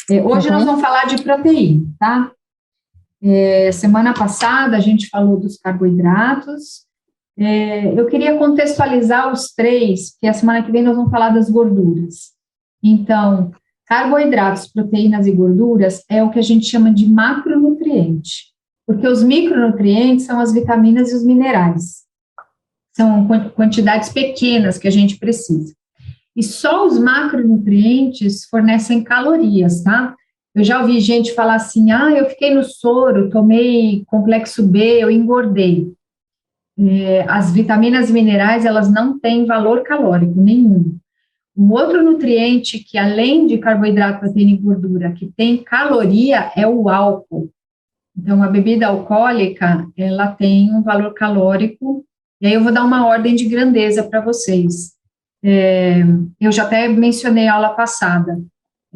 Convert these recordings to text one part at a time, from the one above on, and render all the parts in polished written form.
Hoje nós vamos falar de proteína, tá? Semana passada a gente falou dos carboidratos. Eu queria contextualizar os três, porque a semana que vem nós vamos falar das gorduras. Então, carboidratos, proteínas e gorduras é o que a gente chama de macronutriente, porque os micronutrientes são as vitaminas e os minerais. São quantidades pequenas que a gente precisa. E só os macronutrientes fornecem calorias, tá? Eu já ouvi gente falar assim, eu fiquei no soro, tomei complexo B, eu engordei. As vitaminas e minerais, elas não têm valor calórico nenhum. Um outro nutriente que, além de carboidrato, proteína e gordura, que tem caloria, é o álcool. Então, a bebida alcoólica, ela tem um valor calórico, e aí eu vou dar uma ordem de grandeza para vocês. Eu já até mencionei a aula passada,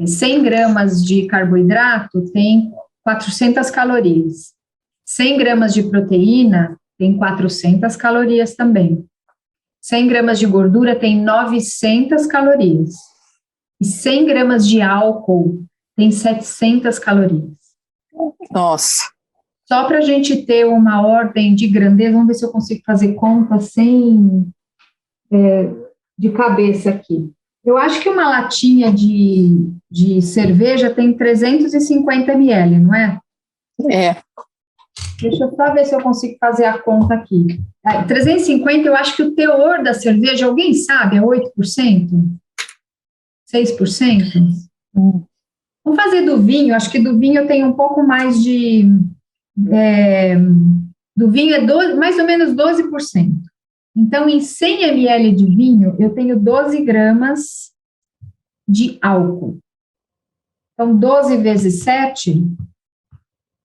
100 gramas de carboidrato tem 400 calorias, 100 gramas de proteína tem 400 calorias também, 100 gramas de gordura tem 900 calorias, e 100 gramas de álcool tem 700 calorias. Nossa! Só para a gente ter uma ordem de grandeza, vamos ver se eu consigo fazer conta sem... de cabeça aqui. Eu acho que uma latinha de cerveja tem 350 ml, não é? Deixa eu só ver se eu consigo fazer a conta aqui. 350, eu acho que o teor da cerveja, alguém sabe, é 8%? 6%? Vamos fazer do vinho, acho que do vinho eu tenho um pouco mais de... do vinho é mais ou menos 12%. Então, em 100 ml de vinho, eu tenho 12 gramas de álcool. Então, 12 vezes 7,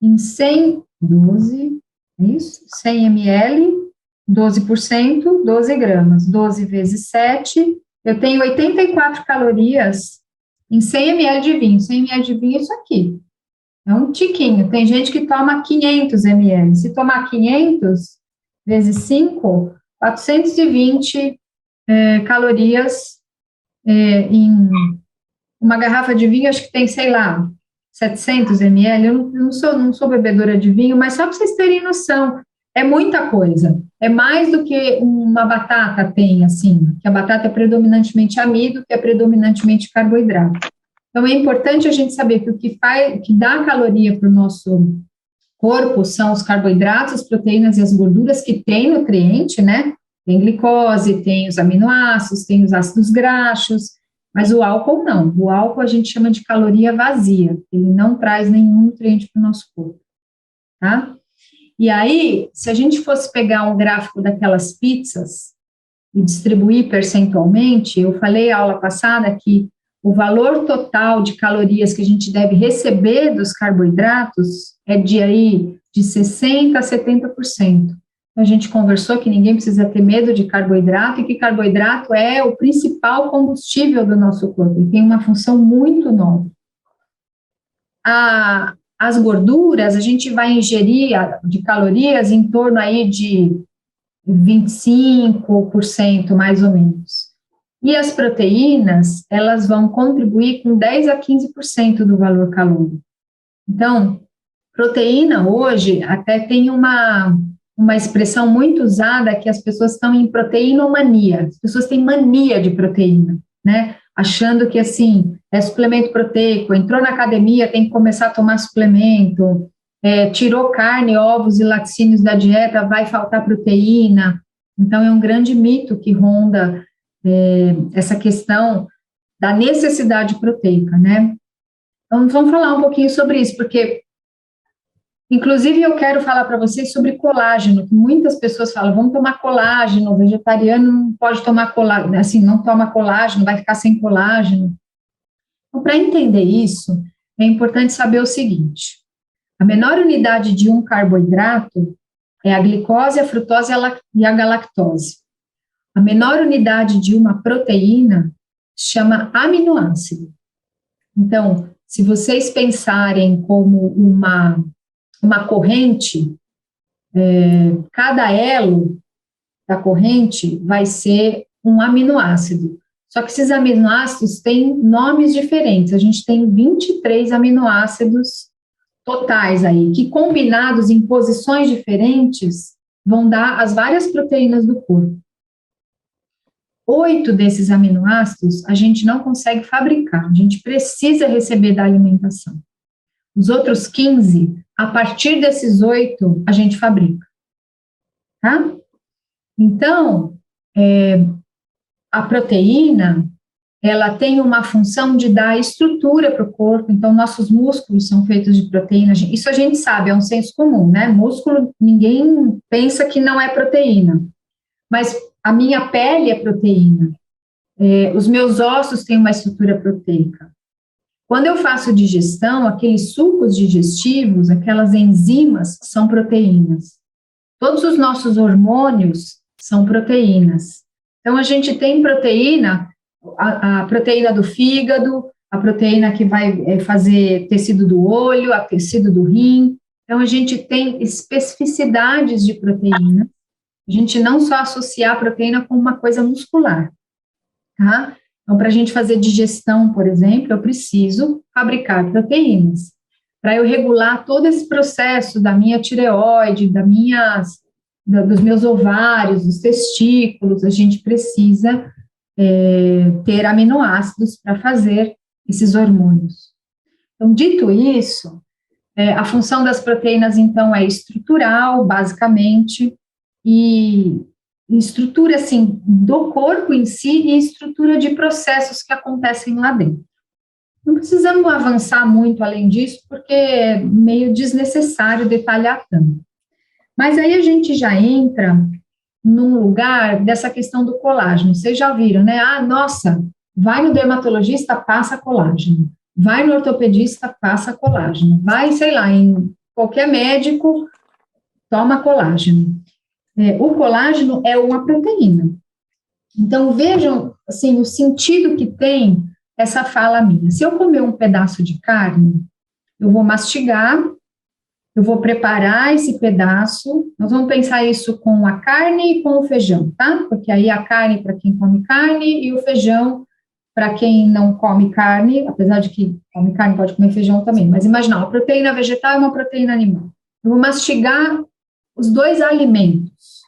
em 100, 12, é isso? 100 ml, 12%, 12 gramas. 12 vezes 7, eu tenho 84 calorias em 100 ml de vinho. 100 ml de vinho é isso aqui. É um tiquinho. Tem gente que toma 500 ml. Se tomar 500 vezes 5... 420 calorias em uma garrafa de vinho, acho que tem, sei lá, 700 ml, eu não sou bebedora de vinho, mas só para vocês terem noção, é muita coisa, é mais do que uma batata tem, assim, que a batata é predominantemente amido, que é predominantemente carboidrato. Então, é importante a gente saber que o que dá caloria para o nosso corpo são os carboidratos, as proteínas e as gorduras que tem nutriente, né? Tem glicose, tem os aminoácidos, tem os ácidos graxos, mas o álcool não. O álcool a gente chama de caloria vazia, ele não traz nenhum nutriente para o nosso corpo, tá? E aí, se a gente fosse pegar um gráfico daquelas pizzas e distribuir percentualmente, eu falei na aula passada que o valor total de calorias que a gente deve receber dos carboidratos é de 60% a 70%. Então, a gente conversou que ninguém precisa ter medo de carboidrato e que carboidrato é o principal combustível do nosso corpo, e tem uma função muito nobre. As gorduras, a gente vai ingerir de calorias em torno aí de 25%, mais ou menos. E as proteínas, elas vão contribuir com 10% a 15% do valor calórico. Então, proteína hoje até tem uma expressão muito usada que as pessoas estão em proteinomania. As pessoas têm mania de proteína, né? Achando que, assim, é suplemento proteico, entrou na academia, tem que começar a tomar suplemento, tirou carne, ovos e laticínios da dieta, vai faltar proteína. Então, é um grande mito que ronda essa questão da necessidade proteica, né? Então, vamos falar um pouquinho sobre isso, porque, inclusive, eu quero falar para vocês sobre colágeno, que muitas pessoas falam, vamos tomar colágeno, o vegetariano não pode tomar colágeno, assim, não toma colágeno, vai ficar sem colágeno. Então, para entender isso, é importante saber o seguinte, a menor unidade de um carboidrato é a glicose, a frutose e a galactose. A menor unidade de uma proteína chama aminoácido. Então, se vocês pensarem como uma corrente, cada elo da corrente vai ser um aminoácido. Só que esses aminoácidos têm nomes diferentes. A gente tem 23 aminoácidos totais aí, que combinados em posições diferentes vão dar as várias proteínas do corpo. 8 desses aminoácidos a gente não consegue fabricar, a gente precisa receber da alimentação. Os outros 15, a partir desses 8, a gente fabrica. Tá? Então, a proteína, ela tem uma função de dar estrutura para o corpo, então nossos músculos são feitos de proteína, isso a gente sabe, é um senso comum, né? Músculo, ninguém pensa que não é proteína, mas a minha pele é proteína, os meus ossos têm uma estrutura proteica. Quando eu faço digestão, aqueles sucos digestivos, aquelas enzimas são proteínas. Todos os nossos hormônios são proteínas. Então, a gente tem proteína, a proteína do fígado, a proteína que vai fazer tecido do olho, a tecido do rim. Então, a gente tem especificidades de proteína. A gente não só associar a proteína com uma coisa muscular, tá? Então, para a gente fazer digestão, por exemplo, eu preciso fabricar proteínas. Para eu regular todo esse processo da minha tireoide, dos meus ovários, dos testículos, a gente precisa ter aminoácidos para fazer esses hormônios. Então, dito isso, a função das proteínas, então, é estrutural, basicamente, e estrutura, assim, do corpo em si e estrutura de processos que acontecem lá dentro. Não precisamos avançar muito além disso, porque é meio desnecessário detalhar tanto. Mas aí a gente já entra num lugar dessa questão do colágeno. Vocês já viram, né? Ah, nossa, vai no dermatologista, passa colágeno. Vai no ortopedista, passa colágeno. Vai, sei lá, em qualquer médico, toma colágeno. O colágeno é uma proteína. Então, vejam, assim, o sentido que tem essa fala minha. Se eu comer um pedaço de carne, eu vou mastigar, eu vou preparar esse pedaço, nós vamos pensar isso com a carne e com o feijão, tá? Porque aí a carne para quem come carne e o feijão para quem não come carne, apesar de que come carne pode comer feijão também, mas imagina, a proteína vegetal é uma proteína animal. Eu vou mastigar os dois alimentos.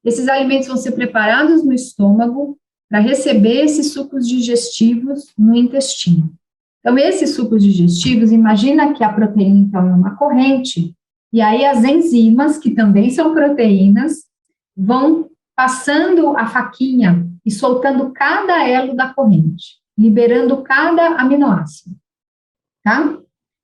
Esses alimentos vão ser preparados no estômago para receber esses sucos digestivos no intestino. Então, esses sucos digestivos, imagina que a proteína, então, é uma corrente, e aí as enzimas, que também são proteínas, vão passando a faquinha e soltando cada elo da corrente, liberando cada aminoácido, tá?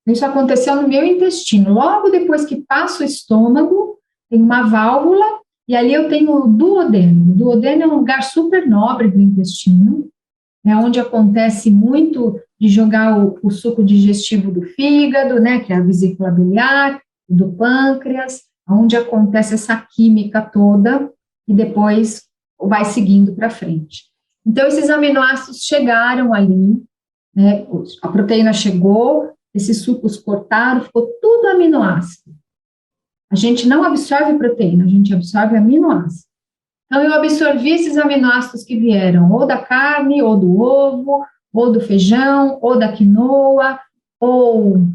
Isso aconteceu no meu intestino. Logo depois que passa o estômago, tem uma válvula, e ali eu tenho o duodeno. O duodeno é um lugar super nobre do intestino, é onde acontece muito de jogar o suco digestivo do fígado, né, que é a vesícula biliar, do pâncreas, onde acontece essa química toda, e depois vai seguindo para frente. Então, esses aminoácidos chegaram ali, né, a proteína chegou, esses sucos cortaram, ficou tudo aminoácido. A gente não absorve proteína, a gente absorve aminoácido. Então, eu absorvi esses aminoácidos que vieram ou da carne, ou do ovo, ou do feijão, ou da quinoa, ou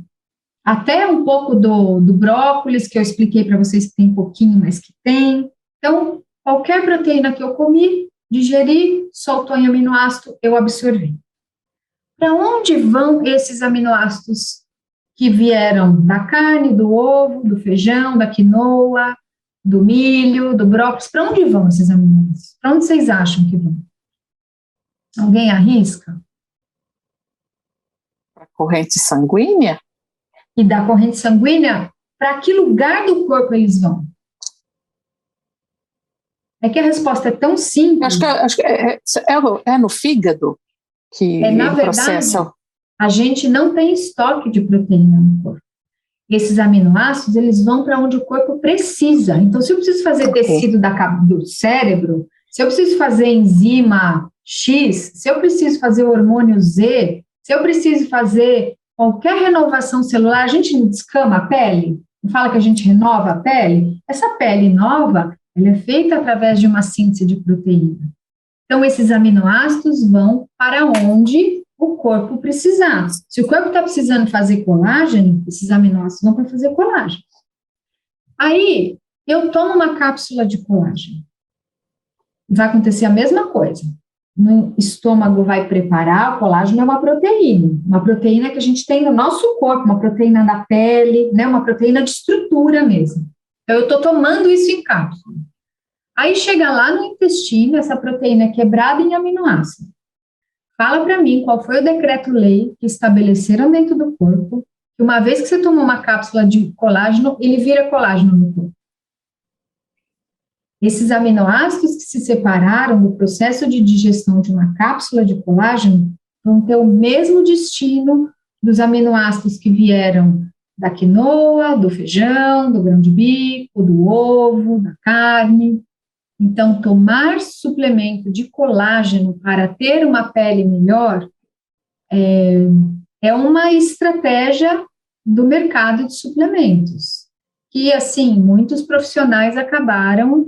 até um pouco do brócolis, que eu expliquei para vocês que tem pouquinho, mas que tem. Então, qualquer proteína que eu comi, digeri, soltou em aminoácido, eu absorvi. Para onde vão esses aminoácidos que vieram da carne, do ovo, do feijão, da quinoa, do milho, do brócolis? Para onde vão esses aminoácidos? Para onde vocês acham que vão? Alguém arrisca? Para a corrente sanguínea? E da corrente sanguínea, para que lugar do corpo eles vão? É que a resposta é tão simples. Acho que é no fígado que na verdade, processa. A gente não tem estoque de proteína no corpo. Esses aminoácidos, eles vão para onde o corpo precisa. Então, se eu preciso fazer tecido do cérebro, se eu preciso fazer enzima X, se eu preciso fazer o hormônio Z, se eu preciso fazer qualquer renovação celular, a gente não descama a pele? Não fala que a gente renova a pele? Essa pele nova, ela é feita através de uma síntese de proteína. Então, esses aminoácidos vão para onde o corpo precisar. Se o corpo está precisando fazer colágeno, esses aminoácidos vão para fazer colágeno. Aí, eu tomo uma cápsula de colágeno. Vai acontecer a mesma coisa. No estômago vai preparar, o colágeno é uma proteína que a gente tem no nosso corpo, uma proteína da pele, né, uma proteína de estrutura mesmo. Então, eu estou tomando isso em cápsula. Aí chega lá no intestino, essa proteína é quebrada em aminoácido. Fala para mim qual foi o decreto-lei que estabeleceram dentro do corpo, que uma vez que você tomou uma cápsula de colágeno, ele vira colágeno no corpo. Esses aminoácidos que se separaram no processo de digestão de uma cápsula de colágeno vão ter o mesmo destino dos aminoácidos que vieram da quinoa, do feijão, do grão de bico, do ovo, da carne. Então, tomar suplemento de colágeno para ter uma pele melhor é uma estratégia do mercado de suplementos, que, assim, muitos profissionais acabaram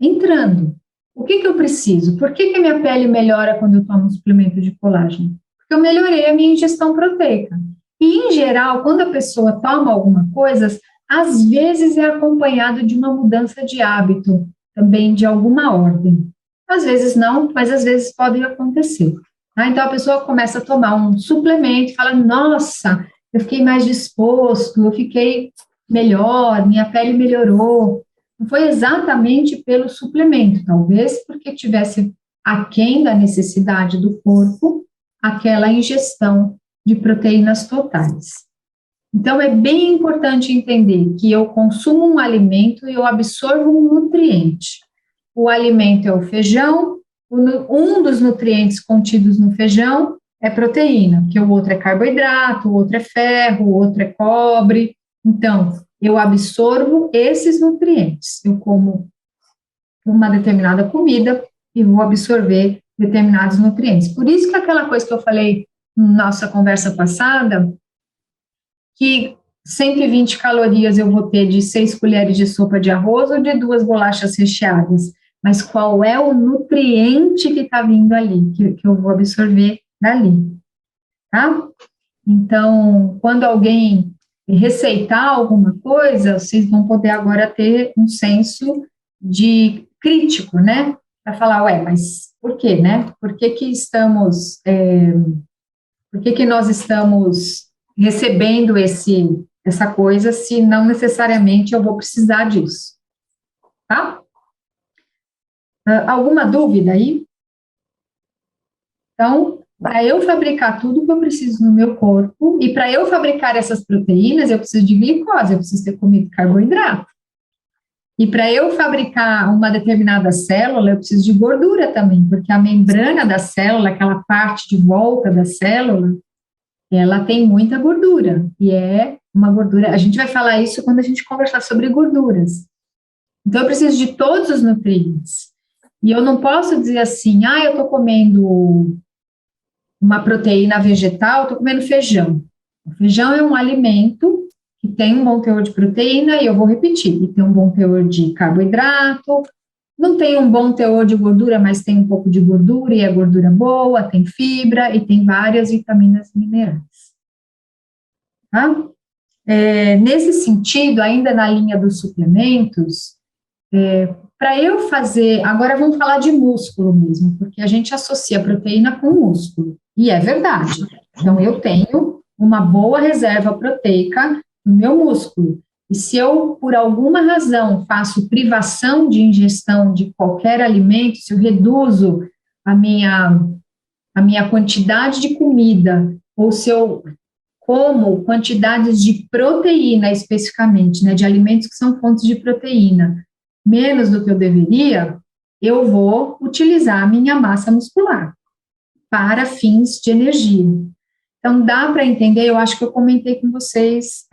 entrando. O que eu preciso? Por que a minha pele melhora quando eu tomo um suplemento de colágeno? Porque eu melhorei a minha ingestão proteica. E, em geral, quando a pessoa toma alguma coisa, às vezes é acompanhado de uma mudança de hábito, também de alguma ordem. Às vezes não, mas às vezes pode acontecer. Tá? Então, a pessoa começa a tomar um suplemento e fala, nossa, eu fiquei mais disposto, eu fiquei melhor, minha pele melhorou. Não foi exatamente pelo suplemento, talvez porque tivesse aquém da necessidade do corpo aquela ingestão de proteínas totais. Então, é bem importante entender que eu consumo um alimento e eu absorvo um nutriente. O alimento é o feijão, um dos nutrientes contidos no feijão é proteína, porque o outro é carboidrato, o outro é ferro, o outro é cobre. Então, eu absorvo esses nutrientes. Eu como uma determinada comida e vou absorver determinados nutrientes. Por isso que aquela coisa que eu falei na nossa conversa passada, que 120 calorias eu vou ter de 6 colheres de sopa de arroz ou de 2 bolachas recheadas, mas qual é o nutriente que está vindo ali, que eu vou absorver dali, tá? Então, quando alguém receitar alguma coisa, vocês vão poder agora ter um senso de crítico, né? Para falar, mas por quê, né? Por que nós estamos recebendo essa coisa se não necessariamente eu vou precisar disso, tá? Alguma dúvida aí? Então, para eu fabricar tudo que eu preciso no meu corpo, e para eu fabricar essas proteínas, eu preciso de glicose, eu preciso ter comido carboidrato. E para eu fabricar uma determinada célula, eu preciso de gordura também, porque a membrana da célula, aquela parte de volta da célula, ela tem muita gordura, e é uma gordura, a gente vai falar isso quando a gente conversar sobre gorduras. Então, eu preciso de todos os nutrientes. E eu não posso dizer assim, eu estou comendo uma proteína vegetal, estou comendo feijão. O feijão é um alimento que tem um bom teor de proteína, e eu vou repetir, e tem um bom teor de carboidrato, não tem um bom teor de gordura, mas tem um pouco de gordura, e é gordura boa, tem fibra, e tem várias vitaminas e minerais. Tá? Nesse sentido, ainda na linha dos suplementos, para eu fazer, agora vamos falar de músculo mesmo, porque a gente associa proteína com músculo, e é verdade. Então, eu tenho uma boa reserva proteica no meu músculo, e se eu, por alguma razão, faço privação de ingestão de qualquer alimento, se eu reduzo a minha quantidade de comida, ou se eu como quantidades de proteína especificamente, né, de alimentos que são fontes de proteína, menos do que eu deveria, eu vou utilizar a minha massa muscular para fins de energia. Então, dá para entender, eu acho que eu comentei com vocês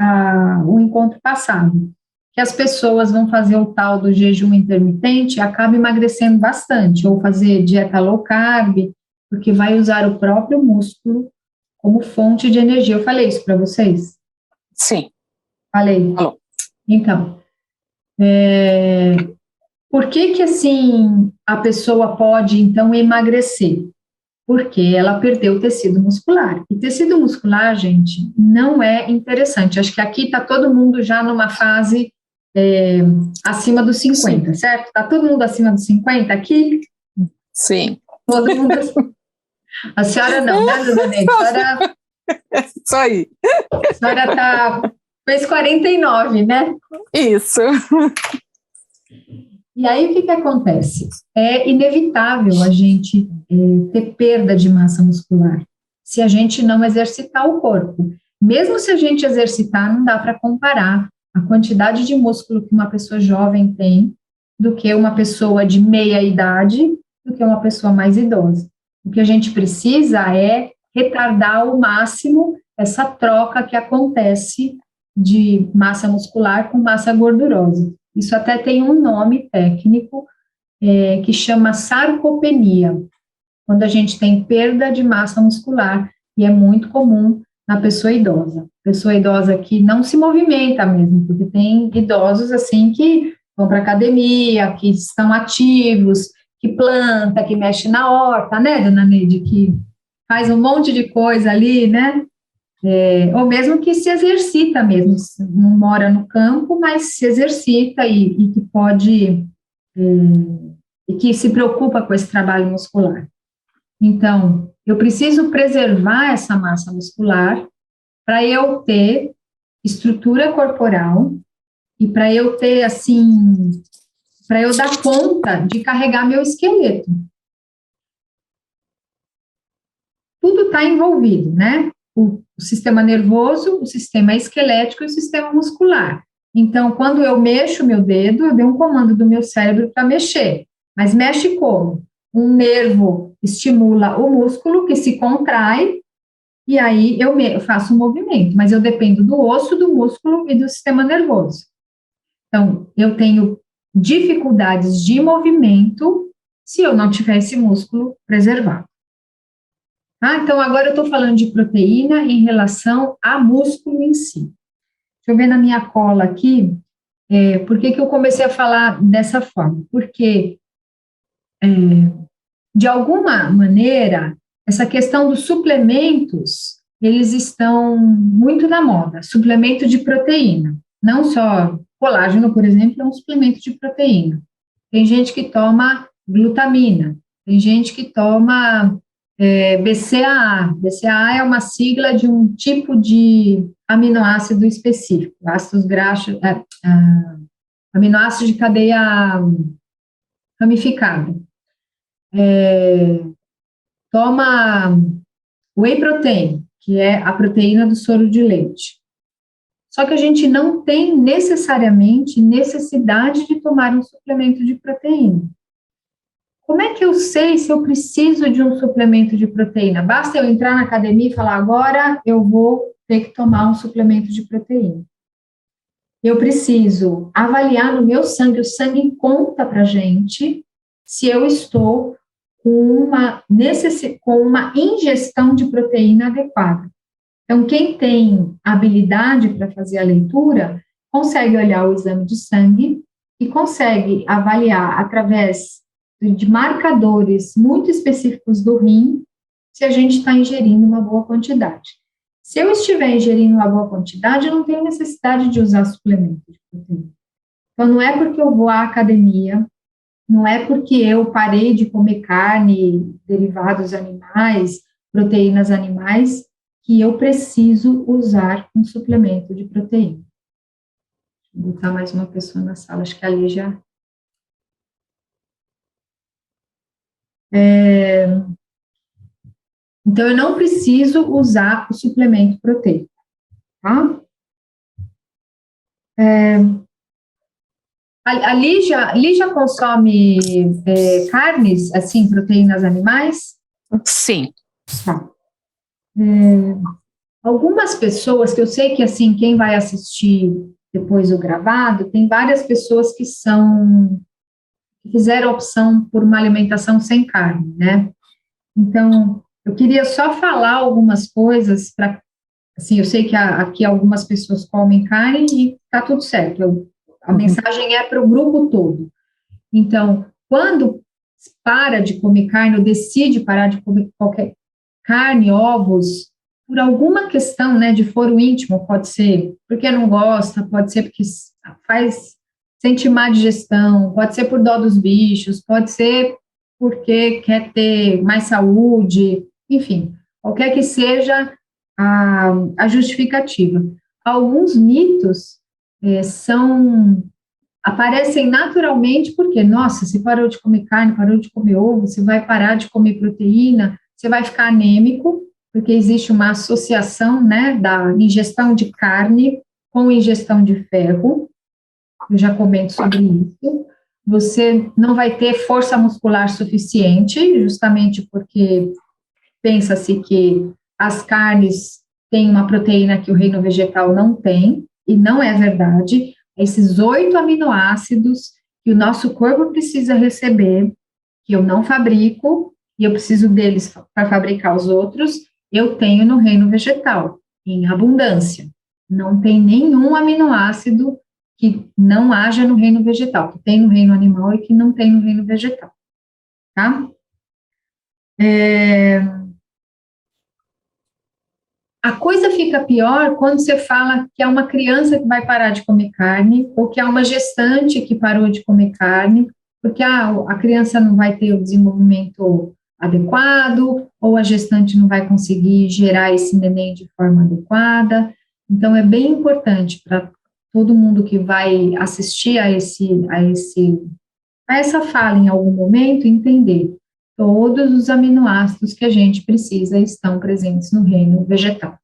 o encontro passado, que as pessoas vão fazer o tal do jejum intermitente e acabam emagrecendo bastante, ou fazer dieta low carb, porque vai usar o próprio músculo como fonte de energia. Eu falei isso para vocês? Sim. Falei. Então, por que assim, a pessoa pode, então, emagrecer? Porque ela perdeu tecido muscular. E tecido muscular, gente, não é interessante. Acho que aqui está todo mundo já numa fase acima dos 50, certo? Está todo mundo acima dos 50 aqui? Sim. Todo mundo. A senhora não, né, dona Neide? A senhora. Isso aí. A senhora fez 49, né? Isso. E aí, o que acontece? É inevitável a gente ter perda de massa muscular se a gente não exercitar o corpo. Mesmo se a gente exercitar, não dá para comparar a quantidade de músculo que uma pessoa jovem tem do que uma pessoa de meia idade, do que uma pessoa mais idosa. O que a gente precisa é retardar ao máximo essa troca que acontece de massa muscular com massa gordurosa. Isso até tem um nome técnico que chama sarcopenia, quando a gente tem perda de massa muscular, e é muito comum na pessoa idosa. Pessoa idosa que não se movimenta mesmo, porque tem idosos assim que vão para academia, que estão ativos, que planta, que mexe na horta, né, dona Neide, que faz um monte de coisa ali, né? Ou mesmo que se exercita mesmo, não mora no campo, mas se exercita e que pode, e que se preocupa com esse trabalho muscular. Então, eu preciso preservar essa massa muscular para eu ter estrutura corporal e para eu ter, assim, para eu dar conta de carregar meu esqueleto. Tudo está envolvido, né? O sistema nervoso, o sistema esquelético e o sistema muscular. Então, quando eu mexo meu dedo, eu dei um comando do meu cérebro para mexer. Mas mexe como? Um nervo estimula o músculo, que se contrai, e aí eu faço um movimento, mas eu dependo do osso, do músculo e do sistema nervoso. Então, eu tenho dificuldades de movimento se eu não tiver esse músculo preservado. Então, agora eu estou falando de proteína em relação a músculo em si. Deixa eu ver na minha cola aqui, por que eu comecei a falar dessa forma? Porque, de alguma maneira, essa questão dos suplementos, eles estão muito na moda. Suplemento de proteína. Não só colágeno, por exemplo, é um suplemento de proteína. Tem gente que toma glutamina, tem gente que toma BCAA. BCAA é uma sigla de um tipo de aminoácido específico, ácidos graxos, aminoácidos de cadeia ramificada. Toma whey protein, que é a proteína do soro de leite. Só que a gente não tem necessariamente necessidade de tomar um suplemento de proteína. Como é que eu sei se eu preciso de um suplemento de proteína? Basta eu entrar na academia e falar, agora eu vou ter que tomar um suplemento de proteína. Eu preciso avaliar no meu sangue, o sangue conta para a gente se eu estou com uma ingestão de proteína adequada. Então, quem tem habilidade para fazer a leitura, consegue olhar o exame de sangue e consegue avaliar através de marcadores muito específicos do rim, se a gente está ingerindo uma boa quantidade. Se eu estiver ingerindo uma boa quantidade, eu não tenho necessidade de usar suplemento de proteína. Então, não é porque eu vou à academia, não é porque eu parei de comer carne, derivados animais, proteínas animais, que eu preciso usar um suplemento de proteína. Vou botar mais uma pessoa na sala, acho que ali já... Então, eu não preciso usar o suplemento proteico, tá? A Lígia consome carnes, assim, proteínas animais? Sim. Tá. Algumas pessoas, que eu sei que, assim, quem vai assistir depois o gravado, tem várias pessoas que fizeram opção por uma alimentação sem carne, né? Então, eu queria só falar algumas coisas para, assim, eu sei que aqui algumas pessoas comem carne e tá tudo certo. A mensagem é para o grupo todo. Então, quando para de comer carne ou decide parar de comer qualquer carne, ovos, por alguma questão, né, de foro íntimo, pode ser porque não gosta, pode ser porque sente má digestão, pode ser por dó dos bichos, pode ser porque quer ter mais saúde, enfim, qualquer que seja a justificativa. Alguns mitos aparecem naturalmente porque, nossa, você parou de comer carne, parou de comer ovo, você vai parar de comer proteína, você vai ficar anêmico, porque existe uma associação, né, da ingestão de carne com ingestão de ferro. Eu já comento sobre isso. Você não vai ter força muscular suficiente, justamente porque pensa-se que as carnes têm uma proteína que o reino vegetal não tem, e não é verdade. Esses 8 aminoácidos que o nosso corpo precisa receber, que eu não fabrico, e eu preciso deles para fabricar os outros, eu tenho no reino vegetal, em abundância. Não tem nenhum aminoácido que não haja no reino vegetal, que tem no reino animal e que não tem no reino vegetal, tá? A coisa fica pior quando você fala que é uma criança que vai parar de comer carne, ou que é uma gestante que parou de comer carne, porque a criança não vai ter o desenvolvimento adequado, ou a gestante não vai conseguir gerar esse neném de forma adequada. Então, é bem importante para todo mundo que vai assistir a essa fala em algum momento, entender todos os aminoácidos que a gente precisa estão presentes no reino vegetal.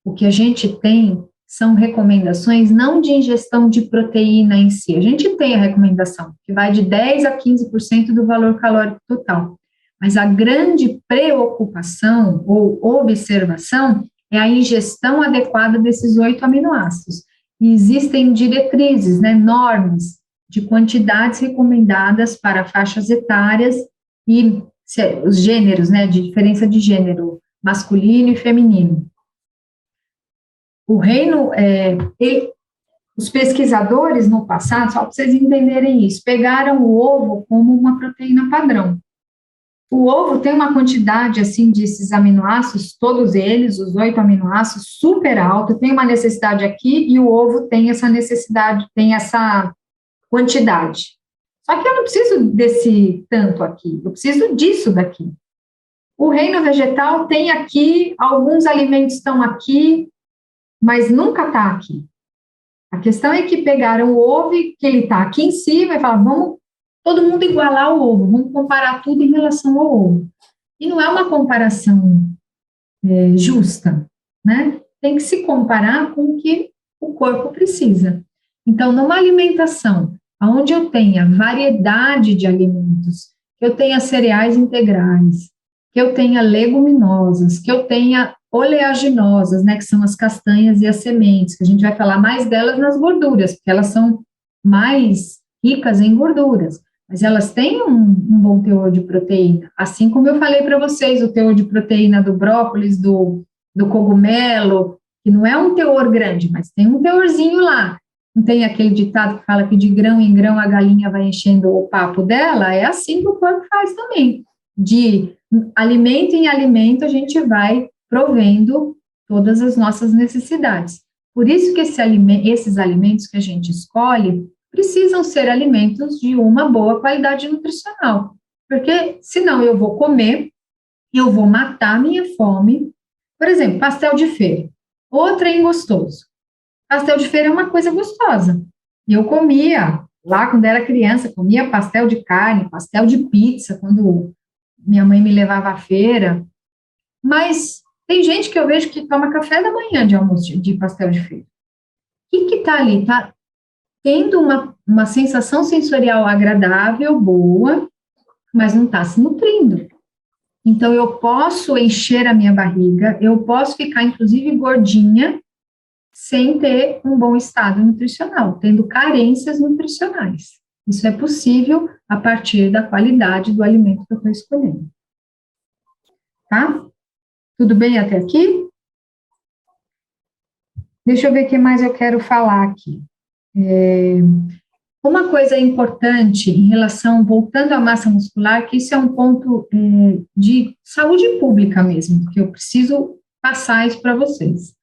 O que a gente tem são recomendações não de ingestão de proteína em si. A gente tem a recomendação que vai de 10 a 15% do valor calórico total. Mas a grande preocupação ou observação é a ingestão adequada desses 8 aminoácidos. E existem diretrizes, né, normas de quantidades recomendadas para faixas etárias e os gêneros, né, de diferença de gênero, masculino e feminino. O reino, os pesquisadores no passado, só para vocês entenderem isso, pegaram o ovo como uma proteína padrão. O ovo tem uma quantidade, assim, desses aminoácidos, todos eles, os 8 aminoácidos, super alto, tem uma necessidade aqui, e o ovo tem essa necessidade, tem essa quantidade. Só que eu não preciso desse tanto aqui, eu preciso disso daqui. O reino vegetal tem aqui, alguns alimentos estão aqui, mas nunca está aqui. A questão é que pegaram o ovo, que ele está aqui em cima, e falaram, vamos todo mundo igualar o ovo, vamos comparar tudo em relação ao ovo. E não é uma comparação justa, né? Tem que se comparar com o que o corpo precisa. Então, numa alimentação onde eu tenha variedade de alimentos, que eu tenha cereais integrais, que eu tenha leguminosas, que eu tenha oleaginosas, né, que são as castanhas e as sementes, que a gente vai falar mais delas nas gorduras, porque elas são mais ricas em gorduras, mas elas têm um bom teor de proteína, assim como eu falei para vocês, o teor de proteína do brócolis, do cogumelo, que não é um teor grande, mas tem um teorzinho lá. Não tem aquele ditado que fala que de grão em grão a galinha vai enchendo o papo dela? É assim que o corpo faz também. De alimento em alimento, a gente vai provendo todas as nossas necessidades. Por isso que esses alimentos que a gente escolhe precisam ser alimentos de uma boa qualidade nutricional. Porque senão eu vou comer, eu vou matar minha fome. Por exemplo, pastel de feira. Outro trem gostoso. Pastel de feira é uma coisa gostosa. Eu comia, lá quando era criança, comia pastel de carne, pastel de pizza, quando minha mãe me levava à feira. Mas tem gente que eu vejo que toma café da manhã de almoço de pastel de feira. O que está ali? Está tendo uma sensação sensorial agradável, boa, mas não está se nutrindo. Então, eu posso encher a minha barriga, eu posso ficar, inclusive, gordinha, sem ter um bom estado nutricional, tendo carências nutricionais. Isso é possível a partir da qualidade do alimento que eu estou escolhendo. Tá? Tudo bem até aqui? Deixa eu ver o que mais eu quero falar aqui. Uma coisa importante em relação, voltando à massa muscular, que isso é um ponto de saúde pública mesmo, que eu preciso passar isso para vocês.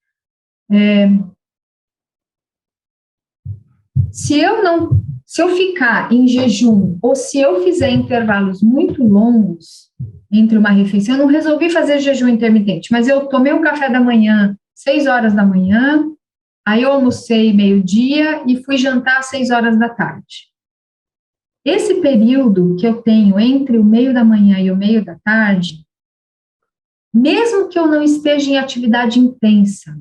Se eu ficar em jejum, ou se eu fizer intervalos muito longos entre uma refeição, eu não resolvi fazer jejum intermitente, mas eu tomei um café da manhã, 6 horas da manhã, aí eu almocei meio-dia e fui jantar às 6 horas da tarde. Esse período que eu tenho entre o meio da manhã e o meio da tarde, mesmo que eu não esteja em atividade intensa,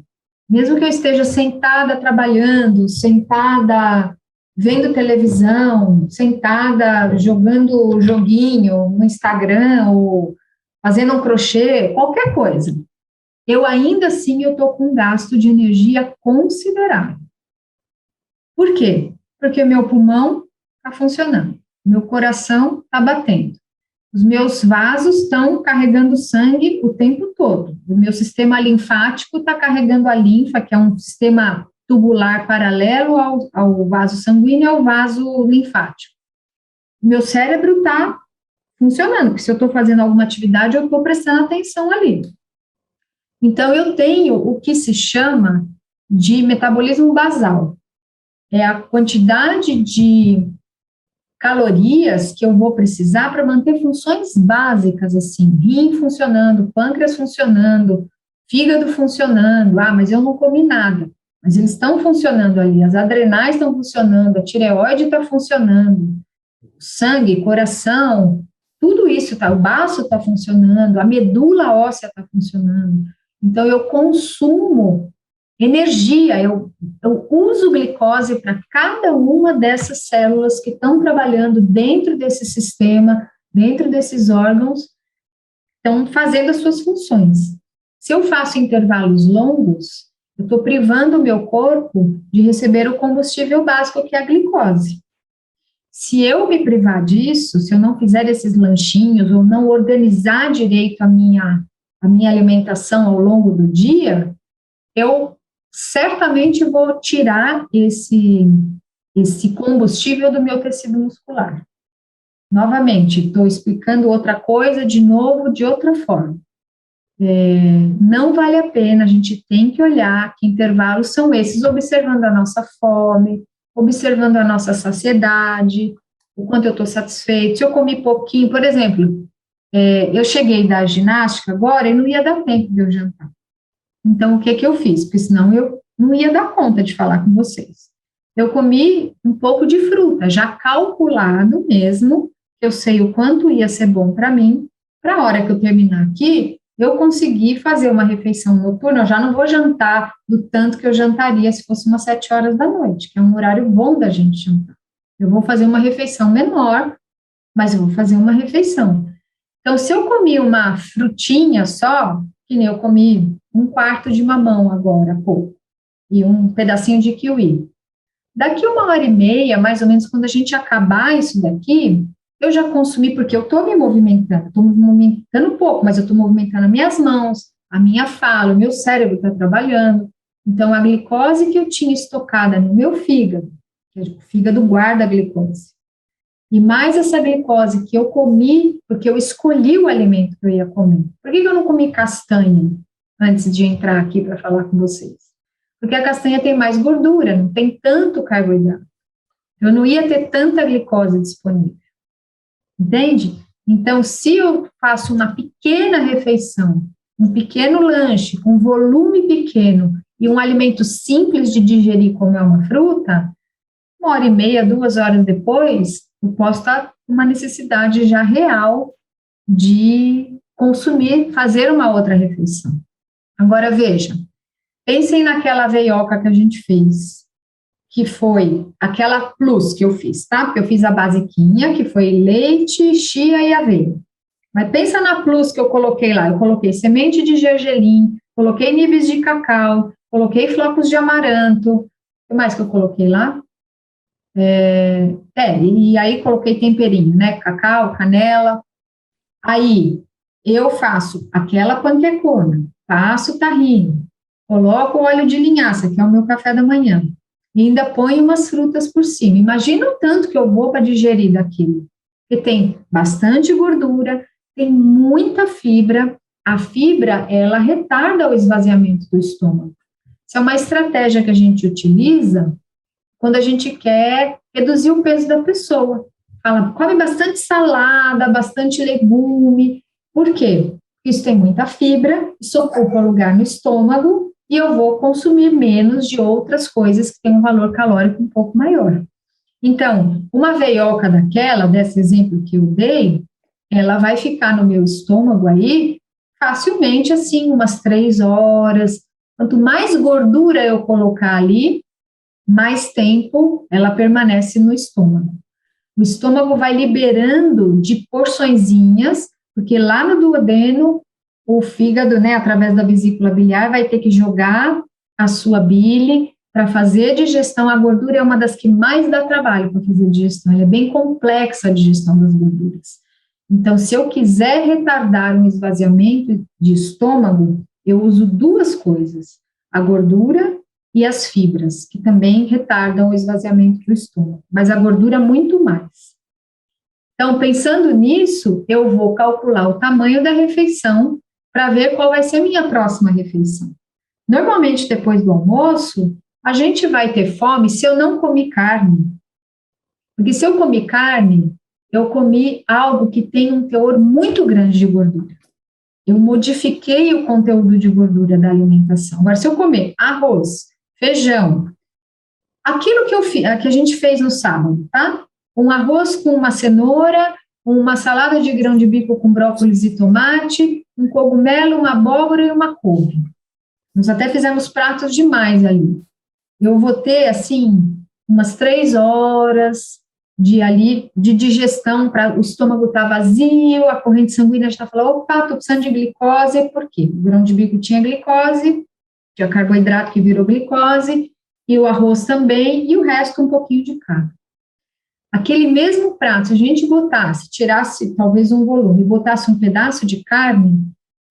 mesmo que eu esteja sentada trabalhando, sentada vendo televisão, sentada jogando joguinho no Instagram ou fazendo um crochê, qualquer coisa, eu ainda assim eu estou com um gasto de energia considerável. Por quê? Porque o meu pulmão está funcionando, meu coração está batendo, os meus vasos estão carregando sangue o tempo todo, o meu sistema linfático está carregando a linfa, que é um sistema tubular paralelo ao vaso sanguíneo, ao vaso linfático. O meu cérebro está funcionando, porque se eu estou fazendo alguma atividade, eu estou prestando atenção ali. Então, eu tenho o que se chama de metabolismo basal. É a quantidade de calorias que eu vou precisar para manter funções básicas, assim, rim funcionando, pâncreas funcionando, fígado funcionando. Ah, mas eu não comi nada. Mas eles estão funcionando ali, as adrenais estão funcionando, a tireoide está funcionando, sangue, coração, tudo isso tá, o baço está funcionando, a medula óssea está funcionando. Então, eu consumo energia, eu uso glicose para cada uma dessas células que estão trabalhando dentro desse sistema, dentro desses órgãos, estão fazendo as suas funções. Se eu faço intervalos longos, eu estou privando o meu corpo de receber o combustível básico, que é a glicose. Se eu me privar disso, se eu não fizer esses lanchinhos, ou não organizar direito a minha alimentação ao longo do dia, eu certamente vou tirar esse combustível do meu tecido muscular. Novamente, estou explicando outra coisa de novo, de outra forma. Não vale a pena, a gente tem que olhar que intervalos são esses, observando a nossa fome, observando a nossa saciedade, o quanto eu estou satisfeito, se eu comi pouquinho, por exemplo, eu cheguei da ginástica agora e não ia dar tempo de eu jantar. Então, o que eu fiz? Porque senão eu não ia dar conta de falar com vocês. Eu comi um pouco de fruta, já calculado mesmo, eu sei o quanto ia ser bom para mim, para a hora que eu terminar aqui, eu consegui fazer uma refeição noturna, eu já não vou jantar do tanto que eu jantaria se fosse umas 7 horas da noite, que é um horário bom da gente jantar. Eu vou fazer uma refeição menor, mas eu vou fazer uma refeição. Então, se eu comi uma frutinha só, que nem eu comi 1/4 de mamão agora, pouco, e um pedacinho de kiwi. Daqui 1h30, mais ou menos, quando a gente acabar isso daqui, eu já consumi, porque eu estou me movimentando, estou me movimentando pouco, mas eu estou movimentando as minhas mãos, a minha fala, o meu cérebro está trabalhando. Então, a glicose que eu tinha estocada no meu fígado, que o fígado guarda a glicose, e mais essa glicose que eu comi, porque eu escolhi o alimento que eu ia comer. Por que eu não comi castanha antes de entrar aqui para falar com vocês? Porque a castanha tem mais gordura, não tem tanto carboidrato. Eu não ia ter tanta glicose disponível. Entende? Então, se eu faço uma pequena refeição, um pequeno lanche, com volume pequeno, e um alimento simples de digerir, como é uma fruta, 1h30, 2 horas depois, eu posso estar com uma necessidade já real de consumir, fazer uma outra refeição. Agora, veja, pensem naquela veioca que a gente fez, que foi aquela plus que eu fiz, tá? Porque eu fiz a basiquinha, que foi leite, chia e aveia. Mas pensa na plus que eu coloquei lá. Eu coloquei semente de gergelim, coloquei nibs de cacau, coloquei flocos de amaranto. O que mais que eu coloquei lá? E aí coloquei temperinho, né? Cacau, canela. Aí eu faço aquela panquecona, passo tahine, coloco óleo de linhaça, que é o meu café da manhã. e ainda põe umas frutas por cima. Imagina o tanto que eu vou para digerir daquilo. Porque tem bastante gordura, tem muita fibra. A fibra, ela retarda o esvaziamento do estômago. Essa é uma estratégia que a gente utiliza quando a gente quer reduzir o peso da pessoa. Fala, come bastante salada, bastante legume. Por quê? Isso tem muita fibra, isso ocupa lugar no estômago e eu vou consumir menos de outras coisas que têm um valor calórico um pouco maior. Então, uma veioca daquela, desse exemplo que eu dei, ela vai ficar no meu estômago aí facilmente, assim, umas 3 horas. Quanto mais gordura eu colocar ali, mais tempo ela permanece no estômago. O estômago vai liberando de porçõezinhas, porque lá no duodeno, o fígado, né, através da vesícula biliar, vai ter que jogar a sua bile para fazer a digestão. A gordura é uma das que mais dá trabalho para fazer a digestão, ela é bem complexa a digestão das gorduras. Então, se eu quiser retardar um esvaziamento de estômago, eu uso 2 coisas, a gordura e as fibras, que também retardam o esvaziamento do estômago, mas a gordura muito mais. Então, pensando nisso, eu vou calcular o tamanho da refeição para ver qual vai ser a minha próxima refeição. Normalmente, depois do almoço, a gente vai ter fome se eu não comer carne. Porque se eu comer carne, eu comi algo que tem um teor muito grande de gordura. Eu modifiquei o conteúdo de gordura da alimentação. Agora, se eu comer arroz, feijão, aquilo que a gente fez no sábado, tá? Um arroz com uma cenoura, uma salada de grão de bico com brócolis e tomate, um cogumelo, uma abóbora e uma couve. Nós até fizemos pratos demais ali. Eu vou ter, assim, umas 3 horas de digestão, para o estômago estar vazio, a corrente sanguínea está falando, opa, estou precisando de glicose. Por quê? O grão de bico tinha glicose, tinha carboidrato que virou glicose, e o arroz também, e o resto um pouquinho de carne. Aquele mesmo prato, se a gente botasse, tirasse talvez um volume, botasse um pedaço de carne,